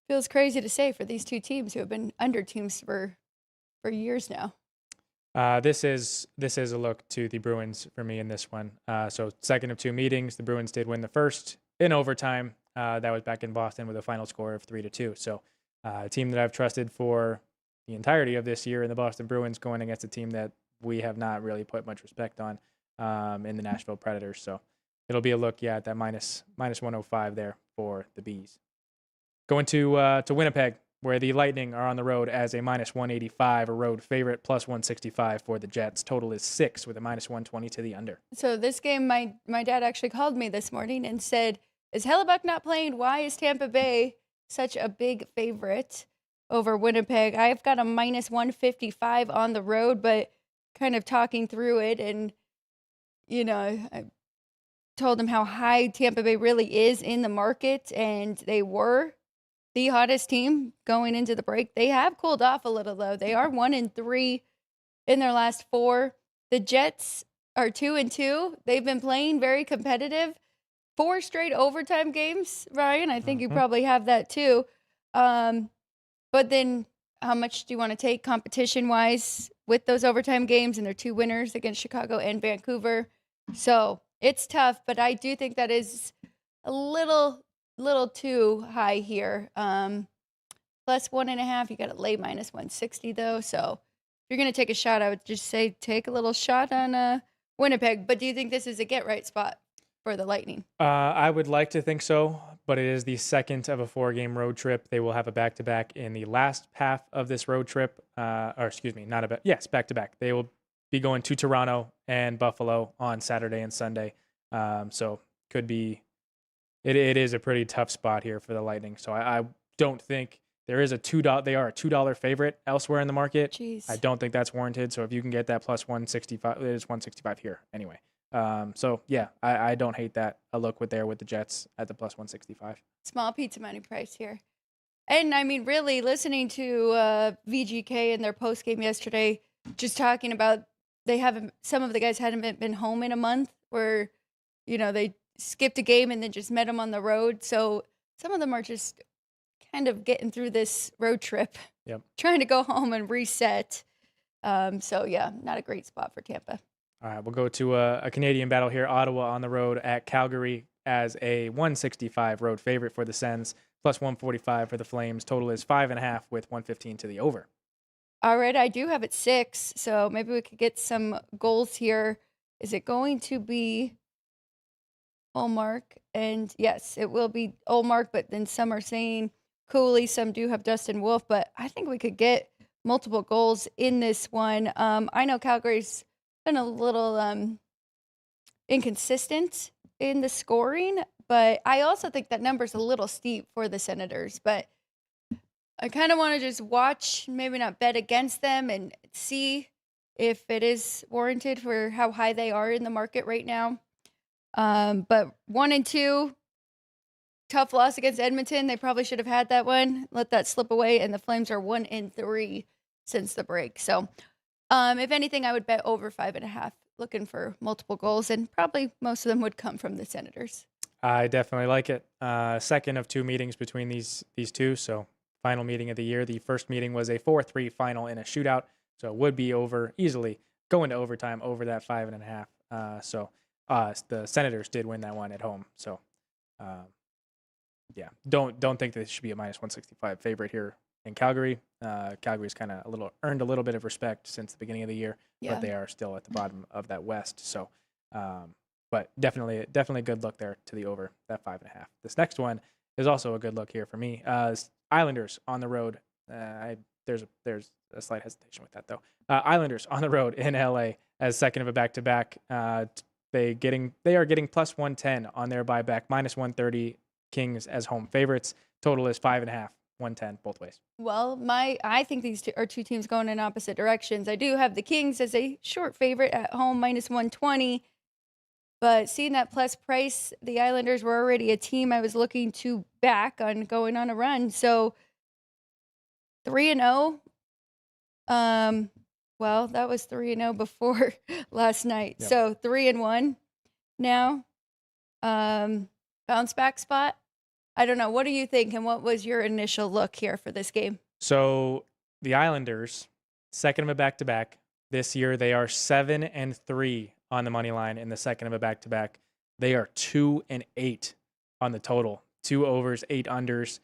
feels crazy to say for these two teams who have been under teams for years now. This is a look to the Bruins for me in this one. So second of two meetings, the Bruins did win the first in overtime. That was back in Boston with a final score of 3-2. So a team that I've trusted for the entirety of this year in the Boston Bruins going against a team that we have not really put much respect on in the Nashville Predators. So it'll be a look, at that minus 105 there for the Bees. Going to Winnipeg, where the Lightning are on the road as a minus 185, a road favorite, plus 165 for the Jets. Total is 6 with a minus 120 to the under. So this game, my dad actually called me this morning and said, is Hellebuck not playing? Why is Tampa Bay such a big favorite over Winnipeg? I've got a minus 155 on the road, but kind of talking through it, and, I told him how high Tampa Bay really is in the market, and they were the hottest team going into the break. They have cooled off a little, though. They are 1-3 in their last 4. The Jets are 2-2. They've been playing very competitive. 4 straight overtime games, Ryan. I think you probably have that too. But then how much do you want to take competition-wise with those overtime games and their 2 winners against Chicago and Vancouver? So it's tough, but I do think that is a little too high here. Plus 1.5, you got to lay minus 160 though. So if you're going to take a shot, I would just say take a little shot on Winnipeg. But do you think this is a get-right spot for the Lightning? I would like to think so, but it is the second of a 4-game road trip. They will have a back-to-back in the last half of this road trip. Back-to-back. They will be going to Toronto and Buffalo on Saturday and Sunday. So could be, it is a pretty tough spot here for the Lightning. So I don't think there is they are a $2 favorite elsewhere in the market. Jeez. I don't think that's warranted. So if you can get that plus 165, it is 165 here anyway. I don't hate that. A look with the Jets at the plus 165. Small pizza money price here. And I mean, really listening to VGK in their post game yesterday, just talking about some of the guys hadn't been home in a month, where, they skipped a game and then just met them on the road. So some of them are just kind of getting through this road trip, trying to go home and reset. Not a great spot for Tampa. All right, we'll go to a Canadian battle here. Ottawa on the road at Calgary as a 165 road favorite for the Sens, plus 145 for the Flames. Total is 5.5 with 115 to the over. All right, I do have it 6, so maybe we could get some goals here. Is it going to be Ullmark? And yes, it will be Ullmark, but then some are saying Cooley, some do have Dustin Wolf, but I think we could get multiple goals in this one. I know Calgary's been a little inconsistent in the scoring, but I also think that number's a little steep for the Senators. But I kind of want to just watch, maybe not bet against them, and see if it is warranted for how high they are in the market right now. But 1-2, tough loss against Edmonton. They probably should have had that one, let that slip away, and the Flames are 1-3 since the break. So if anything, I would bet over 5.5, looking for multiple goals, and probably most of them would come from the Senators. I definitely like it. Second of 2 meetings between these two, so final meeting of the year. The first meeting was a 4-3 final in a shootout, so it would be over easily, going to overtime over that 5.5. The Senators did win that one at home. So, don't think that this should be a minus 165 favorite here in Calgary. Calgary's kind of earned a little bit of respect since the beginning of the year, but they are still at the bottom of that West. So, but definitely a good look there to the over that 5.5. This next one is also a good look here for me. Islanders on the road. There's a slight hesitation with that though. Islanders on the road in LA as second of a back-to-back. They are getting plus 110 on their buyback, minus 130 Kings as home favorites. Total is 5.5, 110 both ways. Well, I think these are two teams going in opposite directions. I do have the Kings as a short favorite at home, minus 120. But seeing that plus price, the Islanders were already a team I was looking to back on going on a run. So 3-0. Well, that was 3-0 before last night. Yep. So 3-1 now. bounce back spot. I don't know. What do you think? And what was your initial look here for this game? So the Islanders, second of a back-to-back. This year they are 7-3 on the money line in the second of a back-to-back. They are 2-8 on the total. 2 overs, 8 unders.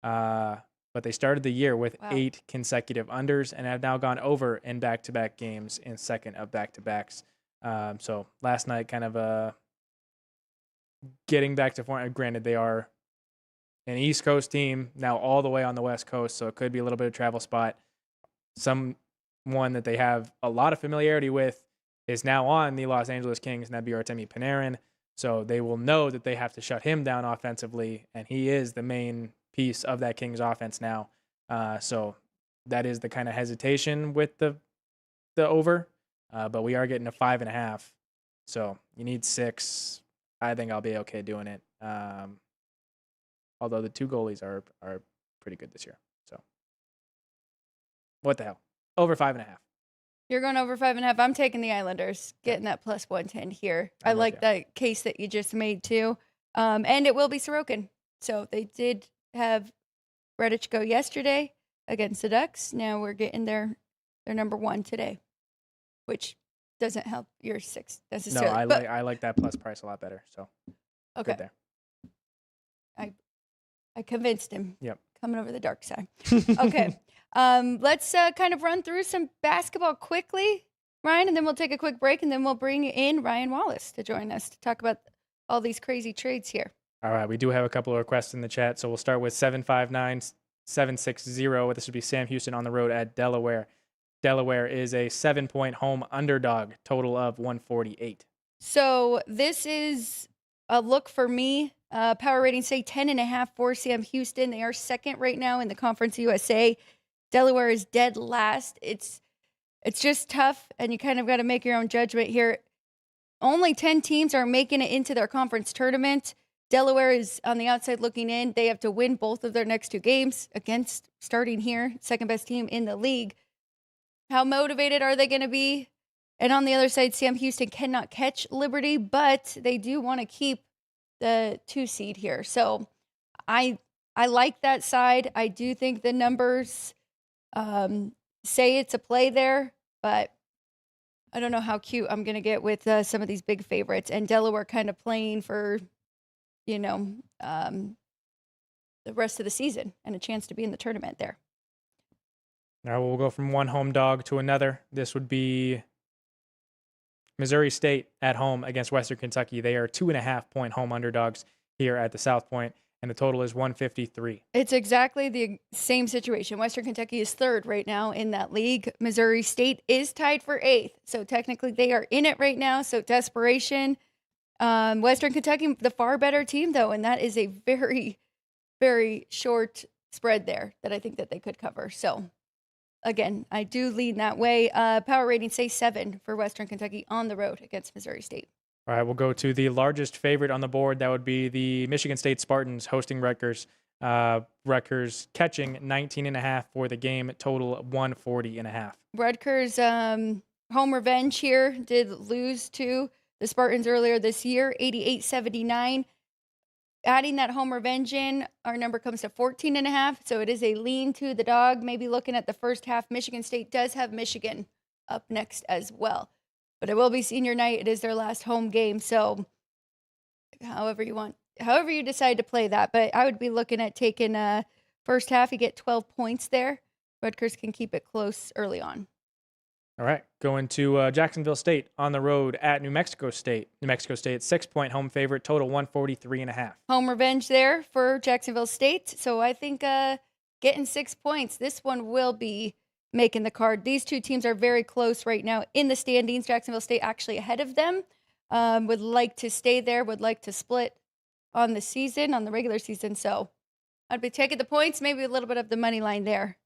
But they started the year with 8 consecutive unders and have now gone over in back-to-back games in second of back-to-backs. So last night kind of getting back to form. Granted, they are an East Coast team now all the way on the West Coast, so it could be a little bit of travel spot. Someone that they have a lot of familiarity with is now on the Los Angeles Kings, and that'd be Artemi Panarin. So they will know that they have to shut him down offensively, and he is the main piece of that Kings offense now. So that is the kind of hesitation with the over, but we are getting a 5.5. So you need 6. I think I'll be okay doing it. Although the 2 goalies are pretty good this year. So what the hell? Over 5.5. You're going over 5.5. I'm taking the Islanders, getting that plus 110 here. I like that case that you just made too. And it will be Sorokin. So they did have Redditch go yesterday against the Ducks. Now we're getting their number 1 today, which doesn't help your 6 necessarily. No, I like that plus price a lot better. So okay. Good there. I convinced him. Yep. Coming over the dark side. Okay. Let's kind of run through some basketball quickly, Ryan, and then we'll take a quick break, and then we'll bring in Ryan Wallace to join us to talk about all these crazy trades here. All right. We do have a couple of requests in the chat, so we'll start with 759-760. This would be Sam Houston on the road at Delaware. Delaware is a 7-point home underdog, total of 148. So this is a look for me. Power rating say 10.5 for Sam Houston. They are second right now in the Conference USA. Delaware is dead last. It's just tough, and you kind of got to make your own judgment here. Only 10 teams are making it into their conference tournament. Delaware is on the outside looking in. They have to win both of their next 2 games against, starting here, second best team in the league. How motivated are they going to be? And on the other side, Sam Houston cannot catch Liberty, but they do want to keep the 2 seed here. So I like that side. I do think the numbers say it's a play there, but I don't know how cute I'm going to get with some of these big favorites. And Delaware kind of playing for, the rest of the season and a chance to be in the tournament there. Now we'll go from one home dog to another. This would be Missouri State at home against Western Kentucky. They are 2.5-point home underdogs here at the South Point, and the total is 153. It's exactly the same situation. Western Kentucky is third right now in that league. Missouri State is tied for 8th, so technically they are in it right now, so desperation. Western Kentucky, the far better team, though, and that is a very, very short spread there that I think that they could cover. So again, I do lean that way. Power rating say 7 for Western Kentucky on the road against Missouri State. All right, we'll go to the largest favorite on the board. That would be the Michigan State Spartans hosting Rutgers. Rutgers catching 19.5 for the game, total 140.5. Rutgers home revenge here did lose to the Spartans earlier this year, 88-79. Adding that home revenge in, our number comes to 14.5. So it is a lean to the dog. Maybe looking at the first half, Michigan State does have Michigan up next as well. But it will be senior night. It is their last home game. So however you decide to play that. But I would be looking at taking first half. You get 12 points there. Rutgers can keep it close early on. All right, going to Jacksonville State on the road at New Mexico State. New Mexico State, 6-point home favorite, total 143.5. Home revenge there for Jacksonville State. So I think getting 6 points, this one will be making the card. These 2 teams are very close right now in the standings. Jacksonville State actually ahead of them. Would like to stay there, would like to split on the regular season. So I'd be taking the points, maybe a little bit of the money line there.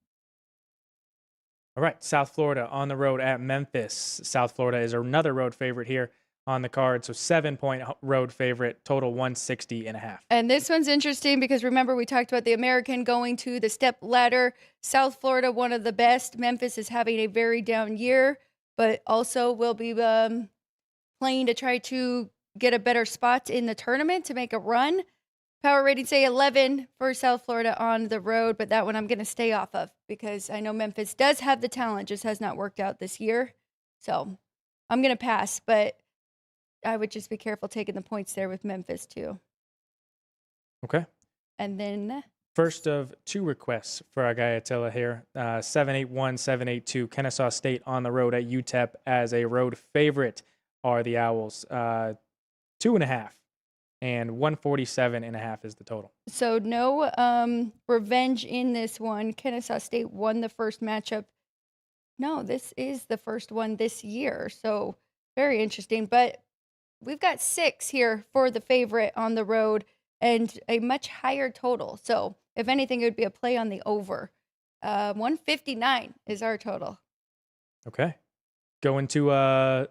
All right, South Florida on the road at Memphis. South Florida is another road favorite here on the card. So 7-point road favorite, total 160.5. And this one's interesting because remember we talked about the American going to the step ladder. South Florida, one of the best. Memphis is having a very down year, but also will be playing to try to get a better spot in the tournament to make a run. Power rating say 11 for South Florida on the road, but that one I'm going to stay off of because I know Memphis does have the talent, just has not worked out this year. So I'm going to pass, but I would just be careful taking the points there with Memphis too. Okay. And then First of two requests for our guy Attila here. 781-782 Kennesaw State on the road at UTEP as a road favorite are the Owls. 2.5 and 147.5 is the total. So no revenge in this one. Kennesaw State won the first matchup. No, this is the first one this year. So very interesting. But we've got 6 here for the favorite on the road and a much higher total. So if anything, it would be a play on the over. 159 is our total. Okay. Going to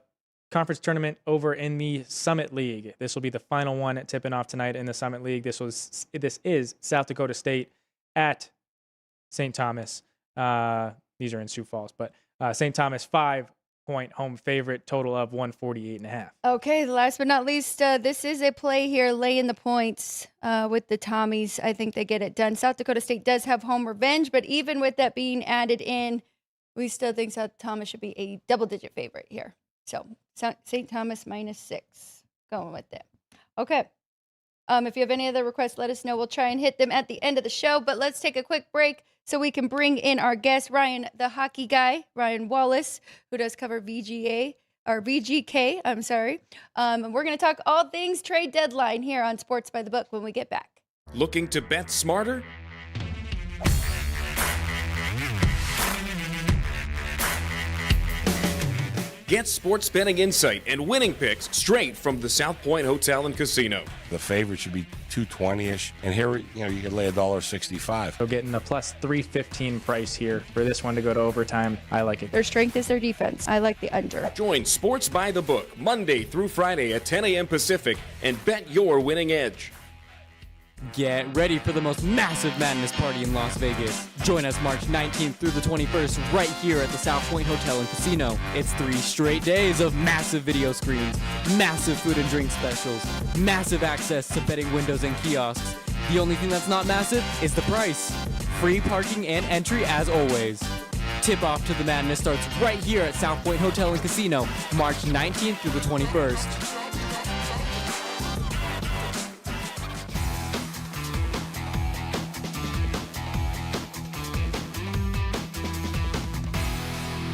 conference tournament over in the Summit League. This will be the final one tipping off tonight in the Summit League. This is South Dakota State at St. Thomas. These are in Sioux Falls, but St. Thomas 5-point home favorite, total of 148.5. Okay, last but not least, this is a play here, laying the points with the Tommies. I think they get it done. South Dakota State does have home revenge, but even with that being added in, we still think South Thomas should be a double-digit favorite here. So St. Thomas -6, going with it. Okay. If you have any other requests, let us know. We'll try and hit them at the end of the show, but let's take a quick break so we can bring in our guest, Ryan, the hockey guy, Ryan Wallace, who does cover VGK, I'm sorry. And we're going to talk all things trade deadline here on Sports by the Book when we get back. Looking to bet smarter? Get sports betting insight and winning picks straight from the South Point Hotel and Casino. The favorite should be 220-ish, and here you could lay $1.65. So getting a plus 315 price here for this one to go to overtime. I like it. Their strength is their defense. I like the under. Join Sports by the Book Monday through Friday at 10 a.m. Pacific and bet your winning edge. Get ready for the most massive madness party in Las Vegas. Join us March 19th through the 21st right here at the South Point Hotel and Casino. It's 3 straight days of massive video screens, massive food and drink specials, massive access to betting windows and kiosks. The only thing that's not massive is the price. Free parking and entry as always. Tip-off to the madness starts right here at South Point Hotel and Casino, March 19th through the 21st.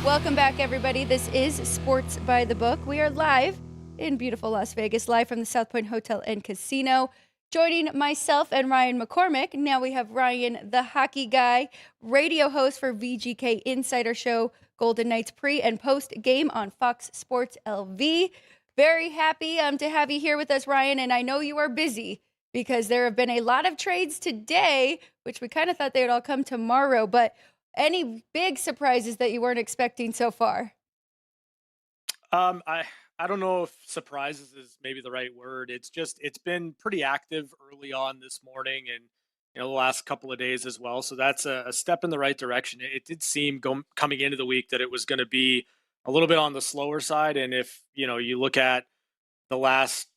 Welcome back, everybody. This is Sports by the Book. We are live in beautiful Las Vegas, live from the South Point Hotel and Casino. Joining myself and Ryan McCormick, now we have Ryan, the hockey guy, radio host for VGK Insider Show, Golden Knights pre and post game on Fox Sports LV. Very happy to have you here with us, Ryan, and I know you are busy because there have been a lot of trades today, which we kind of thought they would all come tomorrow, but any big surprises that you weren't expecting so far? I don't know if surprises is maybe the right word. It's been pretty active early on this morning and the last couple of days as well. So that's a step in the right direction. It did seem coming into the week that it was going to be a little bit on the slower side. And if you look at the last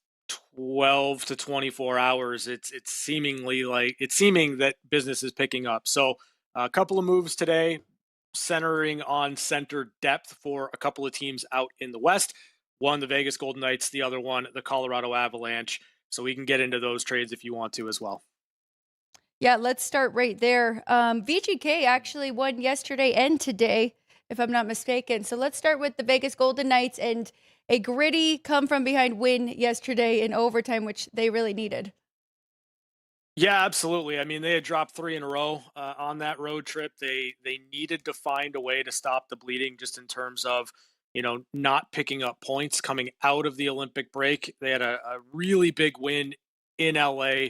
12 to 24 hours, it's seeming that business is picking up. So a couple of moves today, centering on center depth for a couple of teams out in the West. One, the Vegas Golden Knights, the other one, the Colorado Avalanche. So we can get into those trades if you want to as well. Yeah, let's start right there. VGK actually won yesterday and today, if I'm not mistaken. So let's start with the Vegas Golden Knights and a gritty come-from-behind win yesterday in overtime, which they really needed. Yeah, absolutely. I mean, they had dropped 3 in a row on that road trip. They needed to find a way to stop the bleeding just in terms of, not picking up points coming out of the Olympic break. They had a really big win in LA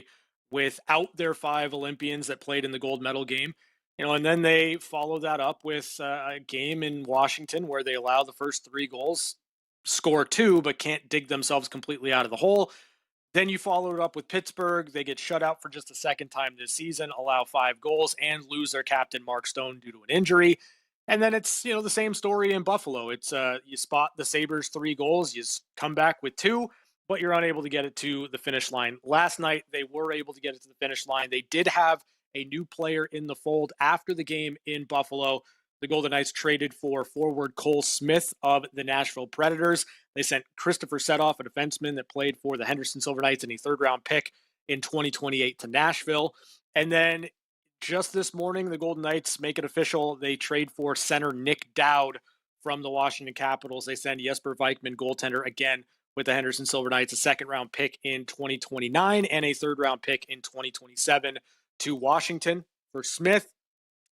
without their 5 Olympians that played in the gold medal game. And then they followed that up with a game in Washington where they allow the first 3 goals, score 2, but can't dig themselves completely out of the hole. Then you follow it up with Pittsburgh. They get shut out for just the second time this season, allow 5 goals, and lose their captain, Mark Stone, due to an injury. And then it's, the same story in Buffalo. It's you spot the Sabres 3 goals, you come back with 2, but you're unable to get it to the finish line. Last night, they were able to get it to the finish line. They did have a new player in the fold after the game in Buffalo. The Golden Knights traded for forward Cole Smith of the Nashville Predators. They sent Christopher Setoff, a defenseman that played for the Henderson Silver Knights, and a third-round pick in 2028 to Nashville. And then just this morning, the Golden Knights make it official. They trade for center Nick Dowd from the Washington Capitals. They send Jesper Vikman, goaltender, again with the Henderson Silver Knights, a second-round pick in 2029 and a third-round pick in 2027 to Washington. For Smith,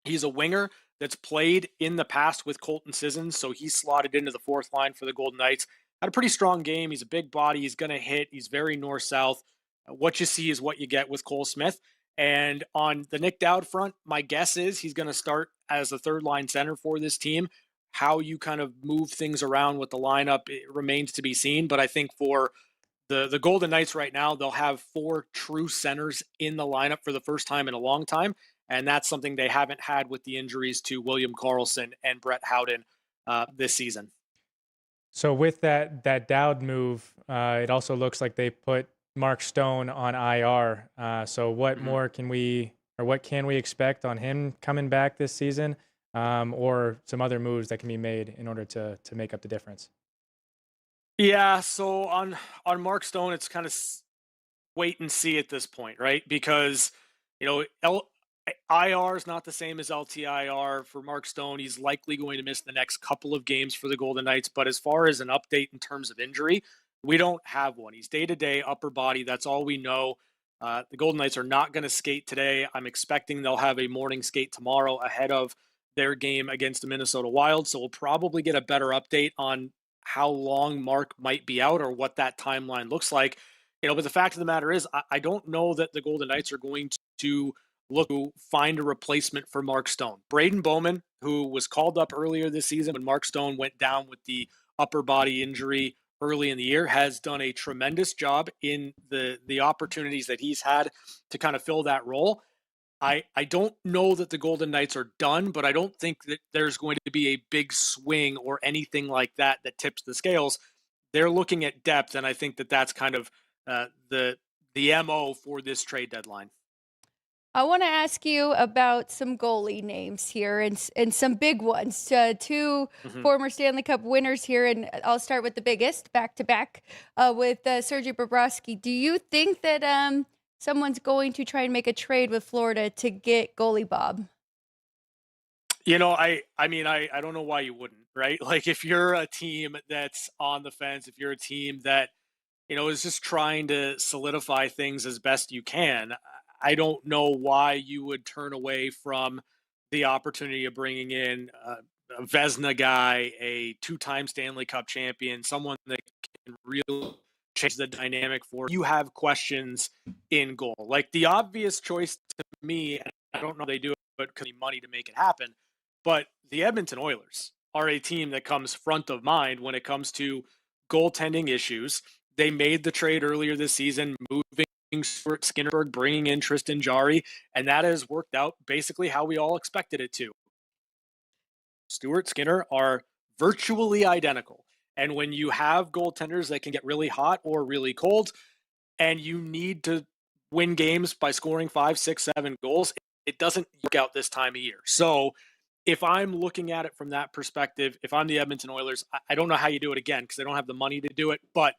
he's a winger that's played in the past with Colton Sissons, so he's slotted into the fourth line for the Golden Knights. Had a pretty strong game. He's a big body. He's going to hit. He's very north-south. What you see is what you get with Cole Smith. And on the Nick Dowd front, my guess is he's going to start as a third-line center for this team. How you kind of move things around with the lineup, it remains to be seen. But I think for the Golden Knights right now, they'll have 4 true centers in the lineup for the first time in a long time. And that's something they haven't had with the injuries to William Karlsson and Brett Howden this season. So with that Dowd move, it also looks like they put Mark Stone on IR. So what more can we expect on him coming back this season, or some other moves that can be made in order to make up the difference? Yeah, so on Mark Stone, it's kind of wait and see at this point, right? Because IR is not the same as LTIR for Mark Stone. He's likely going to miss the next couple of games for the Golden Knights. But as far as an update in terms of injury, we don't have one. He's day-to-day upper body. That's all we know. The Golden Knights are not going to skate today. I'm expecting they'll have a morning skate tomorrow ahead of their game against the Minnesota Wild. So we'll probably get a better update on how long Mark might be out or what that timeline looks like. But the fact of the matter is, I don't know that the Golden Knights are going to look to find a replacement for Mark Stone. Braden Bowman, who was called up earlier this season when Mark Stone went down with the upper body injury early in the year, has done a tremendous job in the opportunities that he's had to kind of fill that role. I don't know that the Golden Knights are done, but I don't think that there's going to be a big swing or anything like that tips the scales. They're looking at depth, and I think that that's kind of the MO for this trade deadline. I want to ask you about some goalie names here and some big ones. 2 former Stanley Cup winners here, and I'll start with the biggest, back-to-back, with Sergei Bobrovsky. Do you think that someone's going to try and make a trade with Florida to get goalie Bob? I don't know why you wouldn't, right? Like, if you're a team that's on the fence, if you're a team that, is just trying to solidify things as best you can, I don't know why you would turn away from the opportunity of bringing in a Vezina guy, a 2-time Stanley Cup champion, someone that can really change the dynamic for you. Have questions in goal. Like, the obvious choice to me, and I don't know they do it, but because they need money to make it happen, but the Edmonton Oilers are a team that comes front of mind when it comes to goaltending issues. They made the trade earlier this season, moving Stuart Skinnerberg, bringing in Tristan Jarry, and that has worked out basically how we all expected it to. Stuart, Skinner are virtually identical. And when you have goaltenders that can get really hot or really cold, and you need to win games by scoring 5, 6, 7 goals, it doesn't work out this time of year. So if I'm looking at it from that perspective, if I'm the Edmonton Oilers, I don't know how you do it again because they don't have the money to do it, but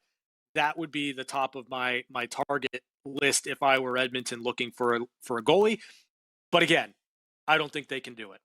that would be the top of my target list if I were Edmonton looking for a goalie. But again, I don't think they can do it.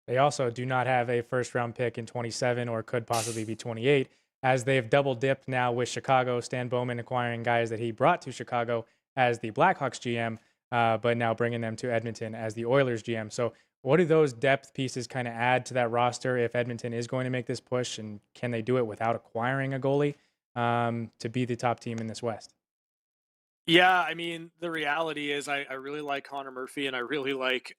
They also do not have a first-round pick in 27 or could possibly be 28, as they've double-dipped now with Chicago. Stan Bowman acquiring guys that he brought to Chicago as the Blackhawks GM, but now bringing them to Edmonton as the Oilers GM. So what do those depth pieces kind of add to that roster if Edmonton is going to make this push, and can they do it without acquiring a goalie to be the top team in this West? Yeah, I mean, the reality is I really like Connor Murphy, and I really like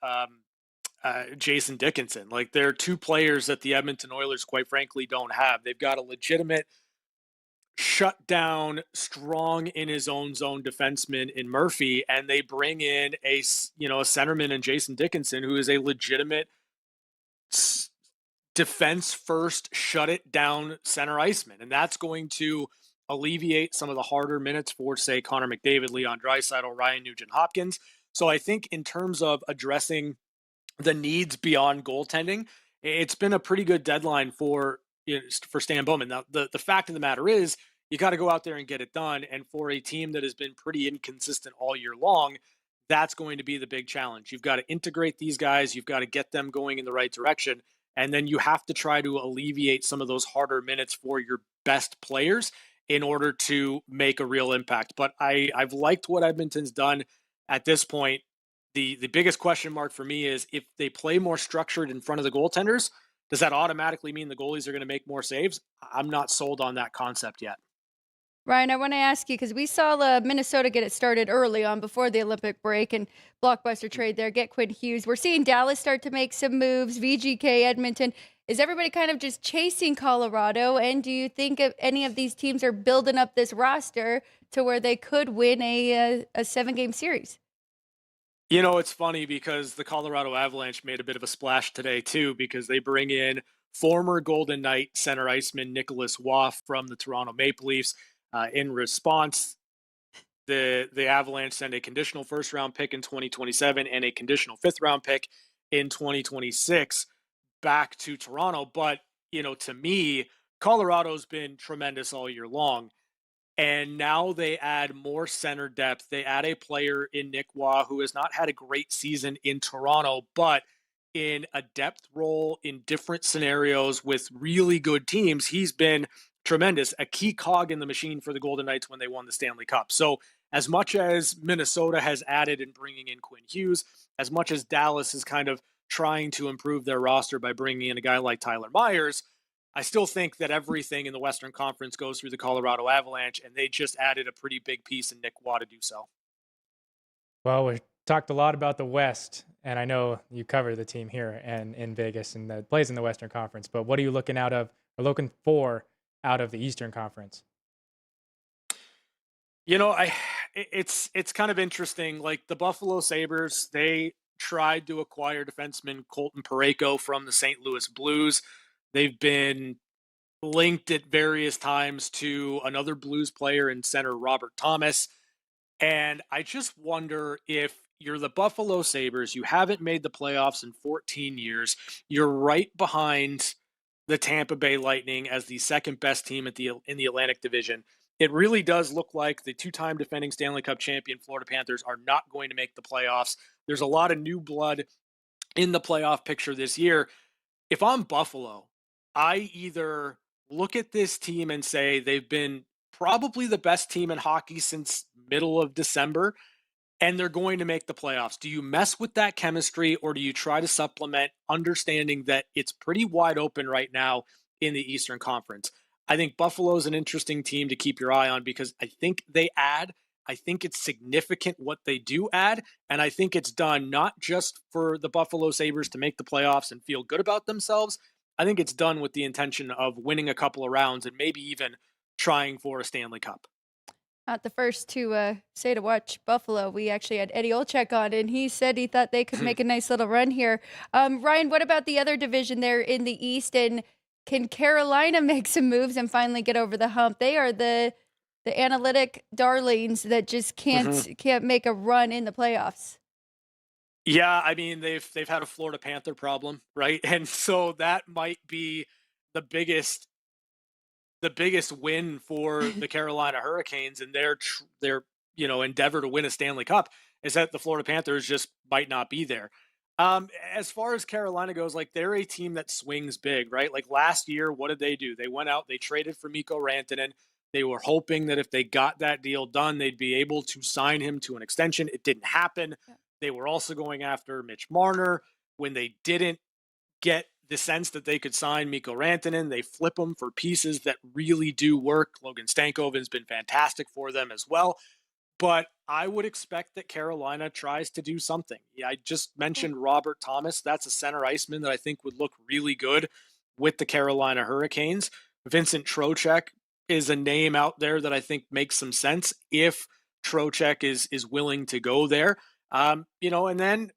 Jason Dickinson. Like, they're 2 players that the Edmonton Oilers, quite frankly, don't have. They've got a legitimate shut down, strong in his own zone defenseman in Murphy, and they bring in a centerman in Jason Dickinson, who is a legitimate defense first, shut it down center iceman. And that's going to alleviate some of the harder minutes for, say, Connor McDavid, Leon Draisaitl, Ryan Nugent-Hopkins. So I think in terms of addressing the needs beyond goaltending, it's been a pretty good deadline for for Stan Bowman. Now, the fact of the matter is, you got to go out there and get it done. And for a team that has been pretty inconsistent all year long, that's going to be the big challenge. You've got to integrate these guys. You've got to get them going in the right direction. And then you have to try to alleviate some of those harder minutes for your best players in order to make a real impact. But I've liked what Edmonton's done at this point. The biggest question mark for me is if they play more structured in front of the goaltenders, does that automatically mean the goalies are going to make more saves? I'm not sold on that concept yet. Ryan, I want to ask you, because we saw Minnesota get it started early on before the Olympic break and blockbuster trade there, get Quinn Hughes. We're seeing Dallas start to make some moves, VGK, Edmonton. Is everybody kind of just chasing Colorado? And do you think any of these teams are building up this roster to where they could win a 7-game series? You know, it's funny because the Colorado Avalanche made a bit of a splash today, too, because they bring in former Golden Knight center iceman Nicholas Waugh from the Toronto Maple Leafs. In response, the Avalanche send a conditional first-round pick in 2027 and a conditional fifth-round pick in 2026 back to Toronto. But, you know, to me, Colorado's been tremendous all year long. And now they add more center depth. They add a player in Nick Waugh who has not had a great season in Toronto, but in a depth role in different scenarios with really good teams, he's been tremendous, a key cog in the machine for the Golden Knights when they won the Stanley Cup. So as much as Minnesota has added in bringing in Quinn Hughes, as much as Dallas is kind of trying to improve their roster by bringing in a guy like Tyler Myers, I still think that everything in the Western Conference goes through the Colorado Avalanche, and they just added a pretty big piece in Nick Waugh to do so. Well, we talked a lot about the West, and I know you cover the team here and in Vegas and that plays in the Western Conference, but what are you looking for out of the Eastern Conference? You know, it's kind of interesting. Like the Buffalo Sabres, they tried to acquire defenseman Colton Parayko from the St. Louis Blues. They've been linked at various times to another Blues player in center Robert Thomas. And I just wonder if you're the Buffalo Sabres, you haven't made the playoffs in 14 years. You're right behind the Tampa Bay Lightning as the second best team in the Atlantic Division. It really does look like the two-time defending Stanley Cup champion Florida Panthers are not going to make the playoffs. There's a lot of new blood in the playoff picture this year. If I'm Buffalo, I either look at this team and say they've been probably the best team in hockey since middle of December, and they're going to make the playoffs. Do you mess with that chemistry, or do you try to supplement, understanding that it's pretty wide open right now in the Eastern Conference? I think Buffalo is an interesting team to keep your eye on because I think I think it's significant what they do add, and I think it's done not just for the Buffalo Sabres to make the playoffs and feel good about themselves. I think it's done with the intention of winning a couple of rounds and maybe even trying for a Stanley Cup. Not the first to say to watch Buffalo. We actually had Eddie Olczyk on, and he said he thought they could make a nice little run here. Ryan, what about the other division there in the East? And can Carolina make some moves and finally get over the hump? They are the analytic darlings that just can't make a run in the playoffs. Yeah, I mean they've had a Florida Panther problem, right? And so that might be the biggest win for the Carolina Hurricanes and their endeavor to win a Stanley Cup is that the Florida Panthers just might not be there. As far as Carolina goes, like they're a team that swings big, right? Like last year, what did they do? They went out, they traded for Mikko Rantanen. They were hoping that if they got that deal done, they'd be able to sign him to an extension. It didn't happen. Yeah. They were also going after Mitch Marner. When they didn't get the sense that they could sign Mikko Rantanen, they flip them for pieces that really do work. Logan Stankoven's been fantastic for them as well. But I would expect that Carolina tries to do something. Yeah, I just mentioned Robert Thomas. That's a center iceman that I think would look really good with the Carolina Hurricanes. Vincent Trocheck is a name out there that I think makes some sense if Trocheck is willing to go there. And then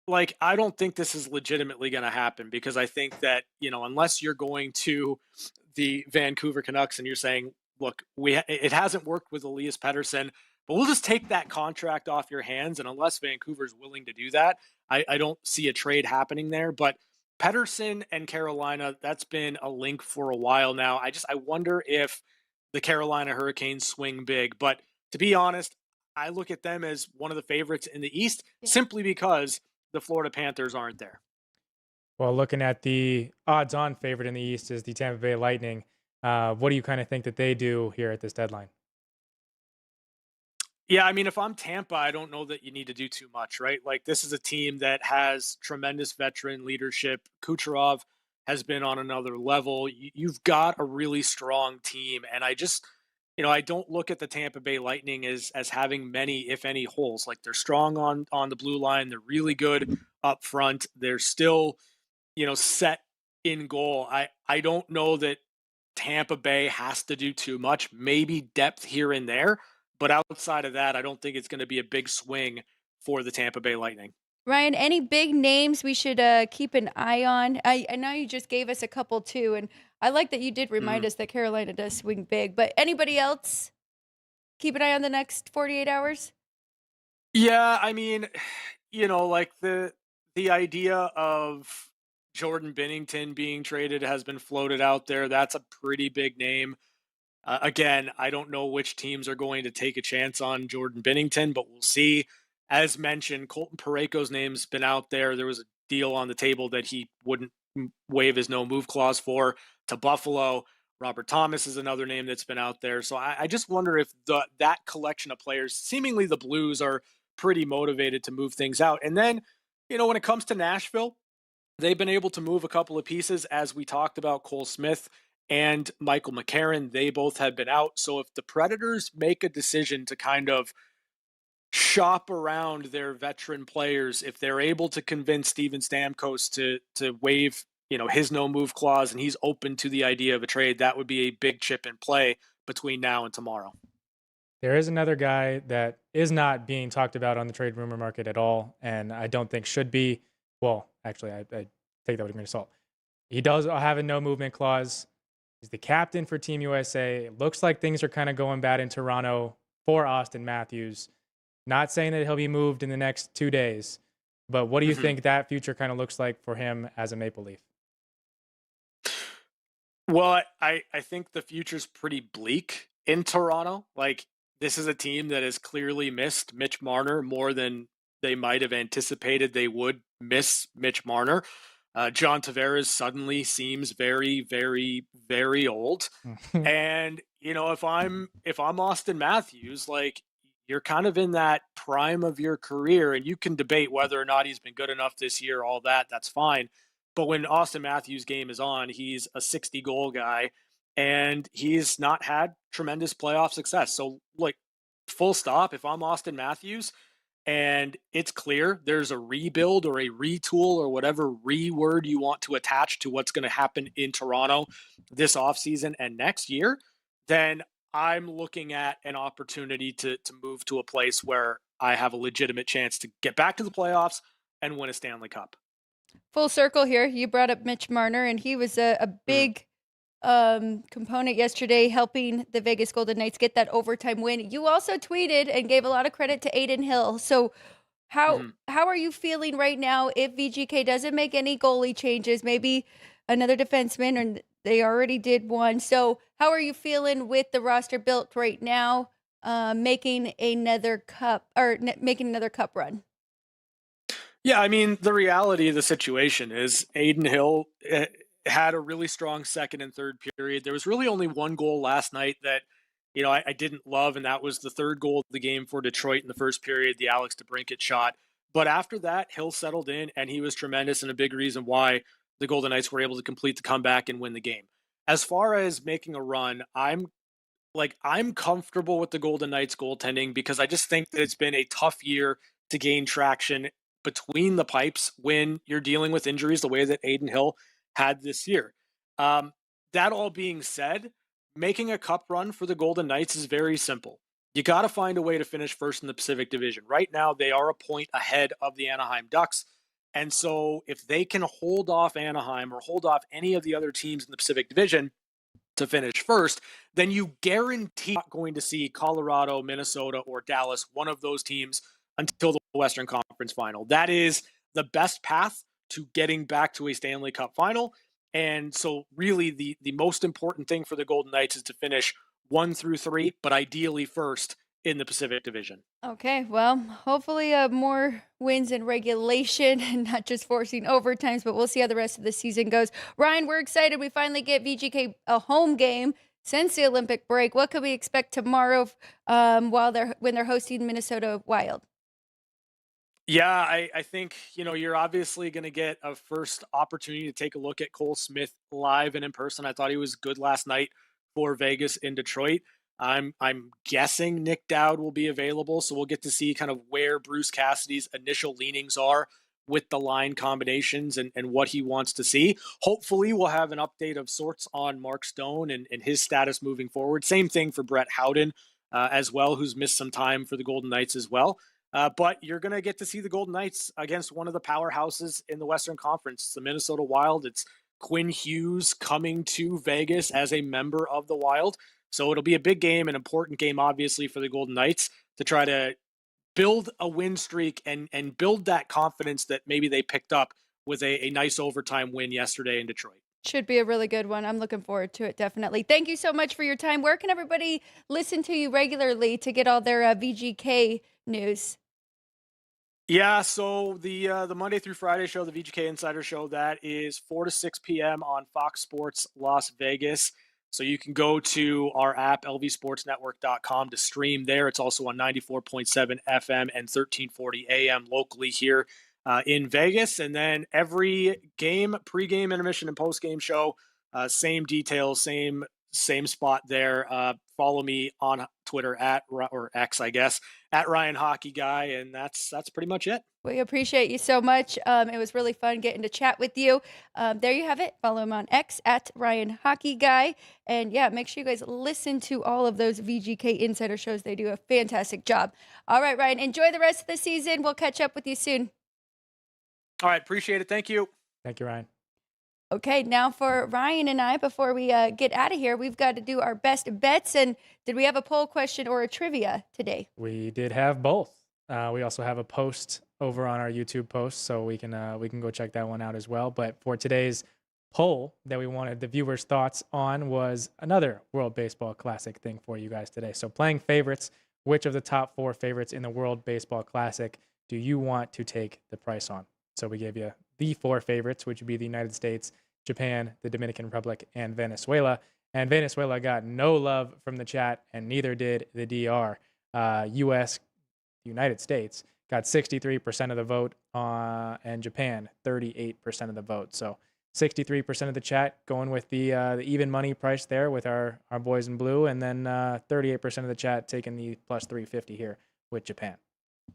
like, I don't think this is legitimately going to happen because I think that, unless you're going to the Vancouver Canucks and you're saying, look, it hasn't worked with Elias Pettersson, but we'll just take that contract off your hands. And unless Vancouver's willing to do that, I don't see a trade happening there. But Pettersson and Carolina, that's been a link for a while now. I wonder if the Carolina Hurricanes swing big. But to be honest, I look at them as one of the favorites in the East simply because the Florida Panthers aren't there. Well, looking at the odds-on favorite in the East is the Tampa Bay Lightning. What do you kind of think that they do here at this deadline? Yeah, I mean, if I'm Tampa, I don't know that you need to do too much, right? Like, this is a team that has tremendous veteran leadership. Kucherov has been on another level. You've got a really strong team, and I don't look at the Tampa Bay Lightning as having many, if any, holes. Like, they're strong on the blue line. They're really good up front. They're still, set in goal. I don't know that Tampa Bay has to do too much. Maybe depth here and there. But outside of that, I don't think it's going to be a big swing for the Tampa Bay Lightning. Ryan, any big names we should keep an eye on? I know you just gave us a couple too, and I like that you did remind us that Carolina does swing big. But anybody else keep an eye on the next 48 hours? Yeah, I mean, like the idea of Jordan Binnington being traded has been floated out there. That's a pretty big name. Again, I don't know which teams are going to take a chance on Jordan Binnington, but we'll see. As mentioned, Colton Parayko's name's been out there. There was a deal on the table that he wouldn't waive his no-move clause for to Buffalo. Robert Thomas is another name that's been out there. So I just wonder if that collection of players, seemingly the Blues, are pretty motivated to move things out. And then, when it comes to Nashville, they've been able to move a couple of pieces, as we talked about. Cole Smith and Michael McCarron, they both have been out. So if the Predators make a decision to kind of shop around their veteran players, if they're able to convince Steven Stamkos to waive, his no move clause, and he's open to the idea of a trade, that would be a big chip in play between now and tomorrow. There is another guy that is not being talked about on the trade rumor market at all, and I don't think should be. Well, actually, I take that with a grain of salt. He does have a no movement clause. He's the captain for Team USA. It looks like things are kind of going bad in Toronto for Auston Matthews. Not saying that he'll be moved in the next 2 days, but what do you think that future kind of looks like for him as a Maple Leaf? Well, I think the future's pretty bleak in Toronto. Like, this is a team that has clearly missed Mitch Marner more than they might have anticipated they would miss Mitch Marner. John Tavares suddenly seems very, very, very old. And, if I'm Auston Matthews, like, you're kind of in that prime of your career, and you can debate whether or not he's been good enough this year, all that's fine. But when Auston Matthews' game is on, he's a 60-goal guy, and he's not had tremendous playoff success. So, like, full stop, if I'm Auston Matthews, and it's clear there's a rebuild or a retool or whatever word you want to attach to what's going to happen in Toronto this offseason and next year, then I'm looking at an opportunity to move to a place where I have a legitimate chance to get back to the playoffs and win a Stanley Cup. Full circle here. You brought up Mitch Marner, and he was a big component yesterday helping the Vegas Golden Knights get that overtime win. You also tweeted and gave a lot of credit to Aiden Hill. So how are you feeling right now if VGK doesn't make any goalie changes, maybe another defenseman, or they already did one. So how are you feeling with the roster built right now, making another cup run? Yeah, I mean, the reality of the situation is Aiden Hill had a really strong second and third period. There was really only one goal last night that, I didn't love, and that was the third goal of the game for Detroit in the first period, the Alex DeBrincat shot. But after that, Hill settled in, and he was tremendous and a big reason why the Golden Knights were able to complete the comeback and win the game. As far as making a run, I'm comfortable with the Golden Knights goaltending because I just think that it's been a tough year to gain traction between the pipes when you're dealing with injuries the way that Aiden Hill had this year. That all being said, making a cup run for the Golden Knights is very simple. You got to find a way to finish first in the Pacific Division. Right now, they are a point ahead of the Anaheim Ducks. And so if they can hold off Anaheim or hold off any of the other teams in the Pacific Division, to finish first, then you guarantee not going to see Colorado, Minnesota, or Dallas, one of those teams, until the Western Conference final. That is the best path to getting back to a Stanley Cup final. And so really the most important thing for the Golden Knights is to finish 1 through 3, but ideally first in the Pacific Division. Okay, well, hopefully more wins in regulation and not just forcing overtimes, but we'll see how the rest of the season goes. Ryan, we're excited. We finally get VGK a home game since the Olympic break. What can we expect tomorrow when they're hosting Minnesota Wild? Yeah, I think, you're obviously going to get a first opportunity to take a look at Cole Smith live and in person. I thought he was good last night for Vegas in Detroit. I'm guessing Nick Dowd will be available, so we'll get to see kind of where Bruce Cassidy's initial leanings are with the line combinations and what he wants to see. Hopefully we'll have an update of sorts on Mark Stone and his status moving forward. Same thing for Brett Howden as well, who's missed some time for the Golden Knights as well. But you're going to get to see the Golden Knights against one of the powerhouses in the Western Conference, the Minnesota Wild. It's Quinn Hughes coming to Vegas as a member of the Wild. So it'll be a big game, an important game, obviously, for the Golden Knights to try to build a win streak and build that confidence that maybe they picked up with a nice overtime win yesterday in Detroit. Should be a really good one. I'm looking forward to it, definitely. Thank you so much for your time. Where can everybody listen to you regularly to get all their VGK news? Yeah, so the Monday through Friday show, the VGK Insider Show, that is 4 to 6 p.m. on Fox Sports Las Vegas. So you can go to our app, lvsportsnetwork.com, to stream there. It's also on 94.7 FM and 1340 AM locally here in Vegas. And then every game, pregame, intermission, and postgame show, same details, same spot there. Follow me on Twitter or X, I guess, at Ryan Hockey Guy, and that's pretty much it. We appreciate you so much. It was really fun getting to chat with you. There you have it. Follow him on X at Ryan Hockey Guy. And yeah, make sure you guys listen to all of those VGK Insider shows. They do a fantastic job. All right, Ryan, enjoy the rest of the season. We'll catch up with you soon. All right, appreciate it. Thank you. Thank you, Ryan. Okay, now for Ryan and I, before we get out of here, we've got to do our best bets. And did we have a poll question or a trivia today? We did have both. We also have a post over on our YouTube post, so we can go check that one out as well. But for today's poll that we wanted the viewers' thoughts on was another World Baseball Classic thing for you guys today. So playing favorites, which of the top 4 favorites in the World Baseball Classic do you want to take the price on? So we gave you the 4 favorites, which would be the United States, Japan, the Dominican Republic, and Venezuela. And Venezuela got no love from the chat, and neither did the DR. United States, got 63% of the vote, and Japan, 38% of the vote. So 63% of the chat going with the even money price there with our boys in blue, and then 38% of the chat taking the plus 350 here with Japan.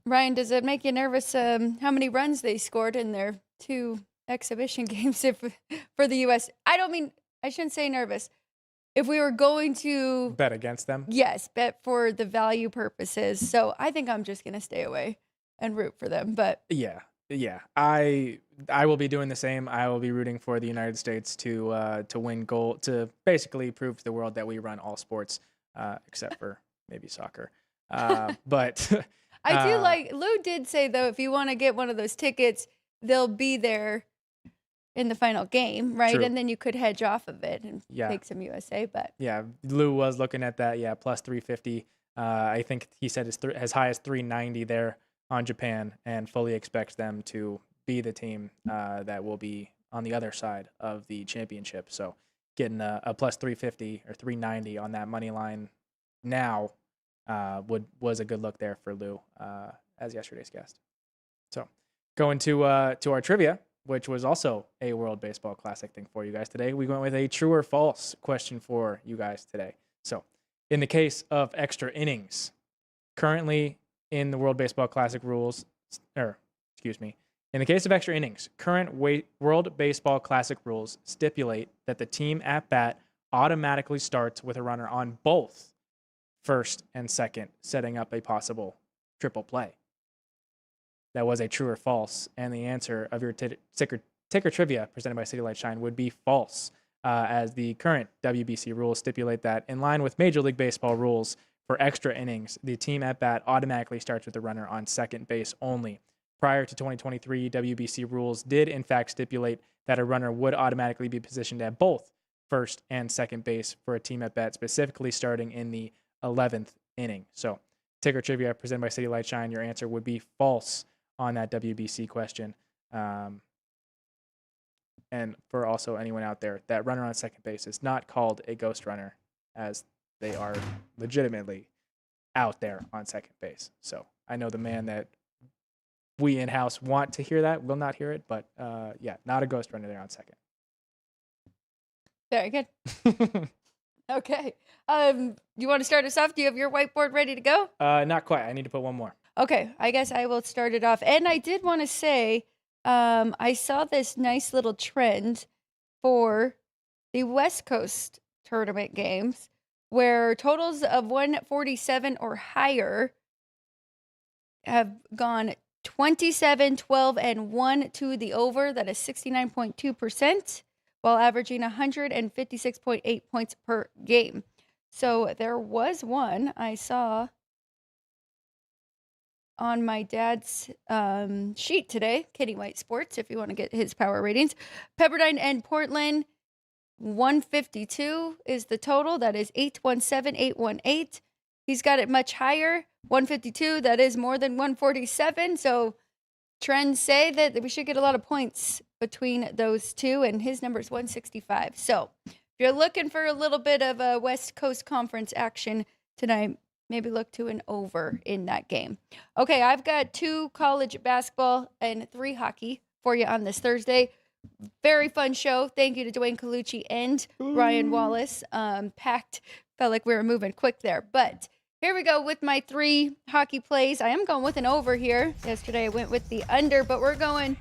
Ryan, does it make you nervous how many runs they scored in their 2 exhibition games for the U.S.? I shouldn't say nervous. If we were going to bet against them? Yes, bet for the value purposes. So I think I'm just going to stay away and root for them. But yeah. I will be doing the same. I will be rooting for the United States to win gold, to basically prove to the world that we run all sports except for maybe soccer. But I do like, Lou did say, though, if you want to get one of those tickets, they'll be there in the final game, right? True. And then you could hedge off of it and take some USA. But yeah, Lou was looking at that. Yeah, plus 350. I think he said as high as 390 there on Japan, and fully expects them to be the team that will be on the other side of the championship. So getting a plus 350 or 390 on that money line now was a good look there for Lou as yesterday's guest. So going to our trivia, which was also a World Baseball Classic thing for you guys today. We went with a true or false question for you guys today. So in the case of extra innings, currently in the World Baseball Classic rules, in the case of extra innings, current World Baseball Classic rules stipulate that the team at bat automatically starts with a runner on both first and second, setting up a possible triple play. That was a true or false, and the answer of your ticker trivia presented by City Light Shine would be false. as the current WBC rules stipulate that, in line with Major League Baseball rules for extra innings, the team at bat automatically starts with the runner on second base only. Prior to 2023, WBC rules did in fact stipulate that a runner would automatically be positioned at both first and second base for a team at bat, specifically starting in the 11th inning. So, Ticker Trivia presented by City Light Shine. Your answer would be false on that WBC question. And for also anyone out there, that runner on second base is not called a ghost runner, as they are legitimately out there on second base. So I know the man that we in-house want to hear that will not hear it, but yeah, not a ghost runner there on second. Very good. Okay. You want to start us off? Do you have your whiteboard ready to go? Not quite. I need to put one more. Okay. I guess I will start it off. And I did want to say, I saw this nice little trend for the West Coast tournament games where totals of 147 or higher have gone 27, 12, and 1 to the over. That is 69.2%, while averaging 156.8 points per game. So there was one I saw on my dad's sheet today, Kenny White Sports, if you want to get his power ratings. Pepperdine and Portland, 152 is the total. That is 817, 818. He's got it much higher, 152. That is more than 147. So trends say that we should get a lot of points between those two, and his number is 165. So if you're looking for a little bit of a West Coast Conference action tonight, maybe look to an over in that game. Okay, I've got 2 college basketball and 3 hockey for you on this Thursday. Very fun show. Thank you to Dwayne Colucci and Ryan Wallace. Packed. Felt like we were moving quick there. But here we go with my 3 hockey plays. I am going with an over here. Yesterday I went with the under, but we're going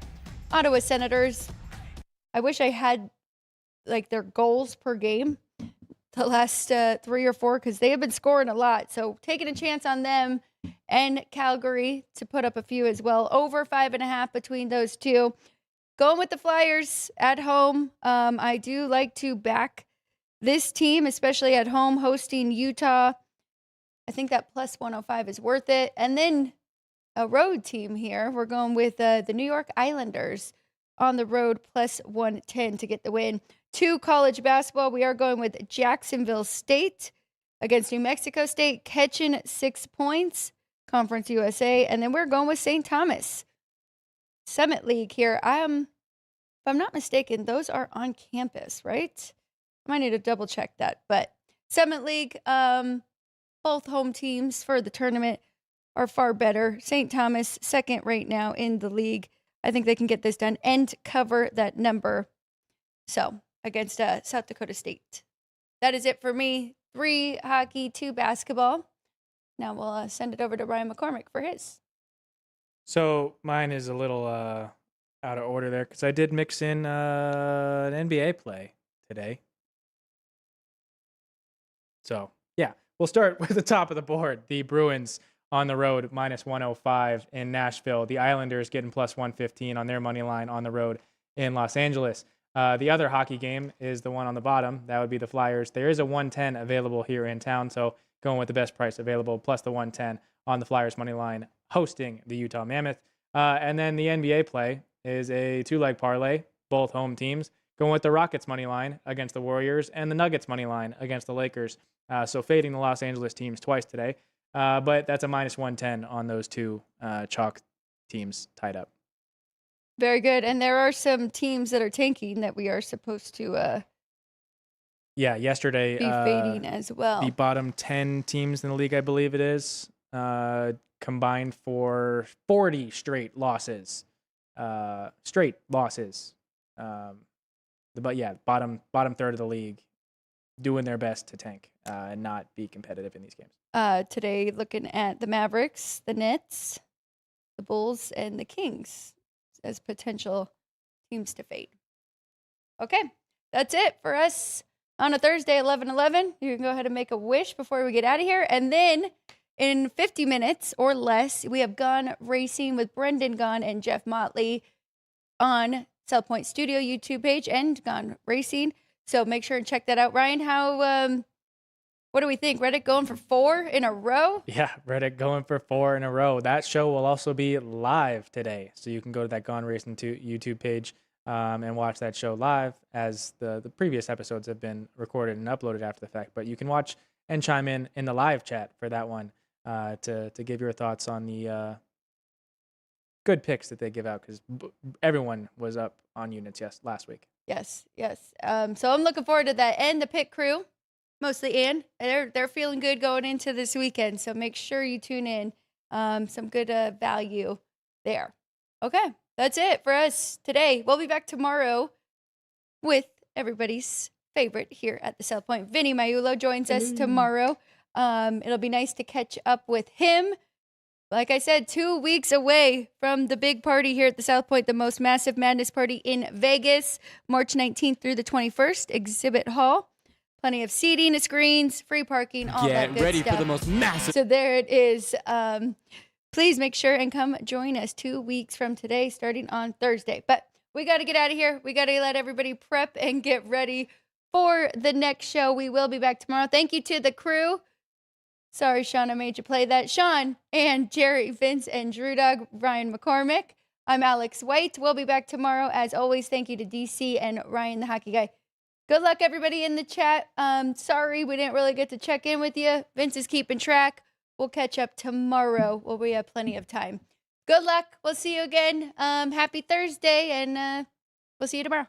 Ottawa Senators. I wish I had like their goals per game the last 3 or 4, because they have been scoring a lot. So taking a chance on them and Calgary to put up a few as well. Over 5.5 between those two. Going with the Flyers at home. I do like to back this team, especially at home hosting Utah. I think that plus 105 is worth it. And then a road team here. We're going with the New York Islanders on the road, plus 110 to get the win. 2 college basketball. We are going with Jacksonville State against New Mexico State, catching 6 points, Conference USA. And then we're going with St. Thomas Summit League here. If I'm not mistaken, those are on campus, right? I might need to double check that. But Summit League, both home teams for the tournament are far better. St. Thomas, second right now in the league. I think they can get this done and cover that number. So, against South Dakota State. That is it for me. 3 hockey, 2 basketball. Now we'll send it over to Ryan McCormick for his. So mine is a little out of order there, because I did mix in an NBA play today. So, yeah, we'll start with the top of the board. The Bruins on the road, minus 105 in Nashville. The Islanders getting plus 115 on their money line on the road in Los Angeles. The other hockey game is the one on the bottom. That would be the Flyers. There is a 110 available here in town, so going with the best price available, plus the 110 on the Flyers money line, hosting the Utah Mammoth. And then the NBA play is a 2-leg parlay, both home teams, going with the Rockets money line against the Warriors and the Nuggets money line against the Lakers. So fading the Los Angeles teams twice today. But that's a minus 110 on those 2 chalk teams tied up. Very good. And there are some teams that are tanking that we are supposed to yesterday be fading as well. The bottom 10 teams in the league, I believe it is, combined for 40 straight losses. But yeah, bottom third of the league doing their best to tank and not be competitive in these games. Today, looking at the Mavericks, the Nets, the Bulls, and the Kings as potential teams to fade. Okay, that's it for us on a Thursday, 11/11. You can go ahead and make a wish before we get out of here. And then in 50 minutes or less, we have Gone Racing with Brendan Gone and Jeff Motley on South Point Studio YouTube page and Gone Racing. So make sure and check that out. Ryan, what do we think? Reddit going for 4 in a row? Yeah, Reddit going for 4 in a row. That show will also be live today. So you can go to that Gone Racing YouTube page and watch that show live, as the previous episodes have been recorded and uploaded after the fact. But you can watch and chime in the live chat for that one to give your thoughts on the good picks that they give out, because everyone was up on units last week. Yes. So I'm looking forward to that. And the pit crew, mostly Ann, they're feeling good going into this weekend. So make sure you tune in. Some good value there. Okay, that's it for us today. We'll be back tomorrow with everybody's favorite here at the South Point. Vinny Maiulo joins us tomorrow. It'll be nice to catch up with him. Like I said, 2 weeks away from the big party here at the South Point, the most massive madness party in Vegas, March 19th through the 21st, Exhibit Hall. Plenty of seating, screens, free parking, all that good ready stuff. for the most massive. So there it is. Please make sure and come join us 2 weeks from today, starting on Thursday. But we got to get out of here. We got to let everybody prep and get ready for the next show. We will be back tomorrow. Thank you to the crew. Sorry, Sean, I made you play that. Sean and Jerry, Vince, and Drew Dog, Ryan McCormick. I'm Alex White. We'll be back tomorrow. As always, thank you to DC and Ryan, the hockey guy. Good luck, everybody in the chat. Sorry we didn't really get to check in with you. Vince is keeping track. We'll catch up tomorrow where we have plenty of time. Good luck. We'll see you again. Happy Thursday, and we'll see you tomorrow.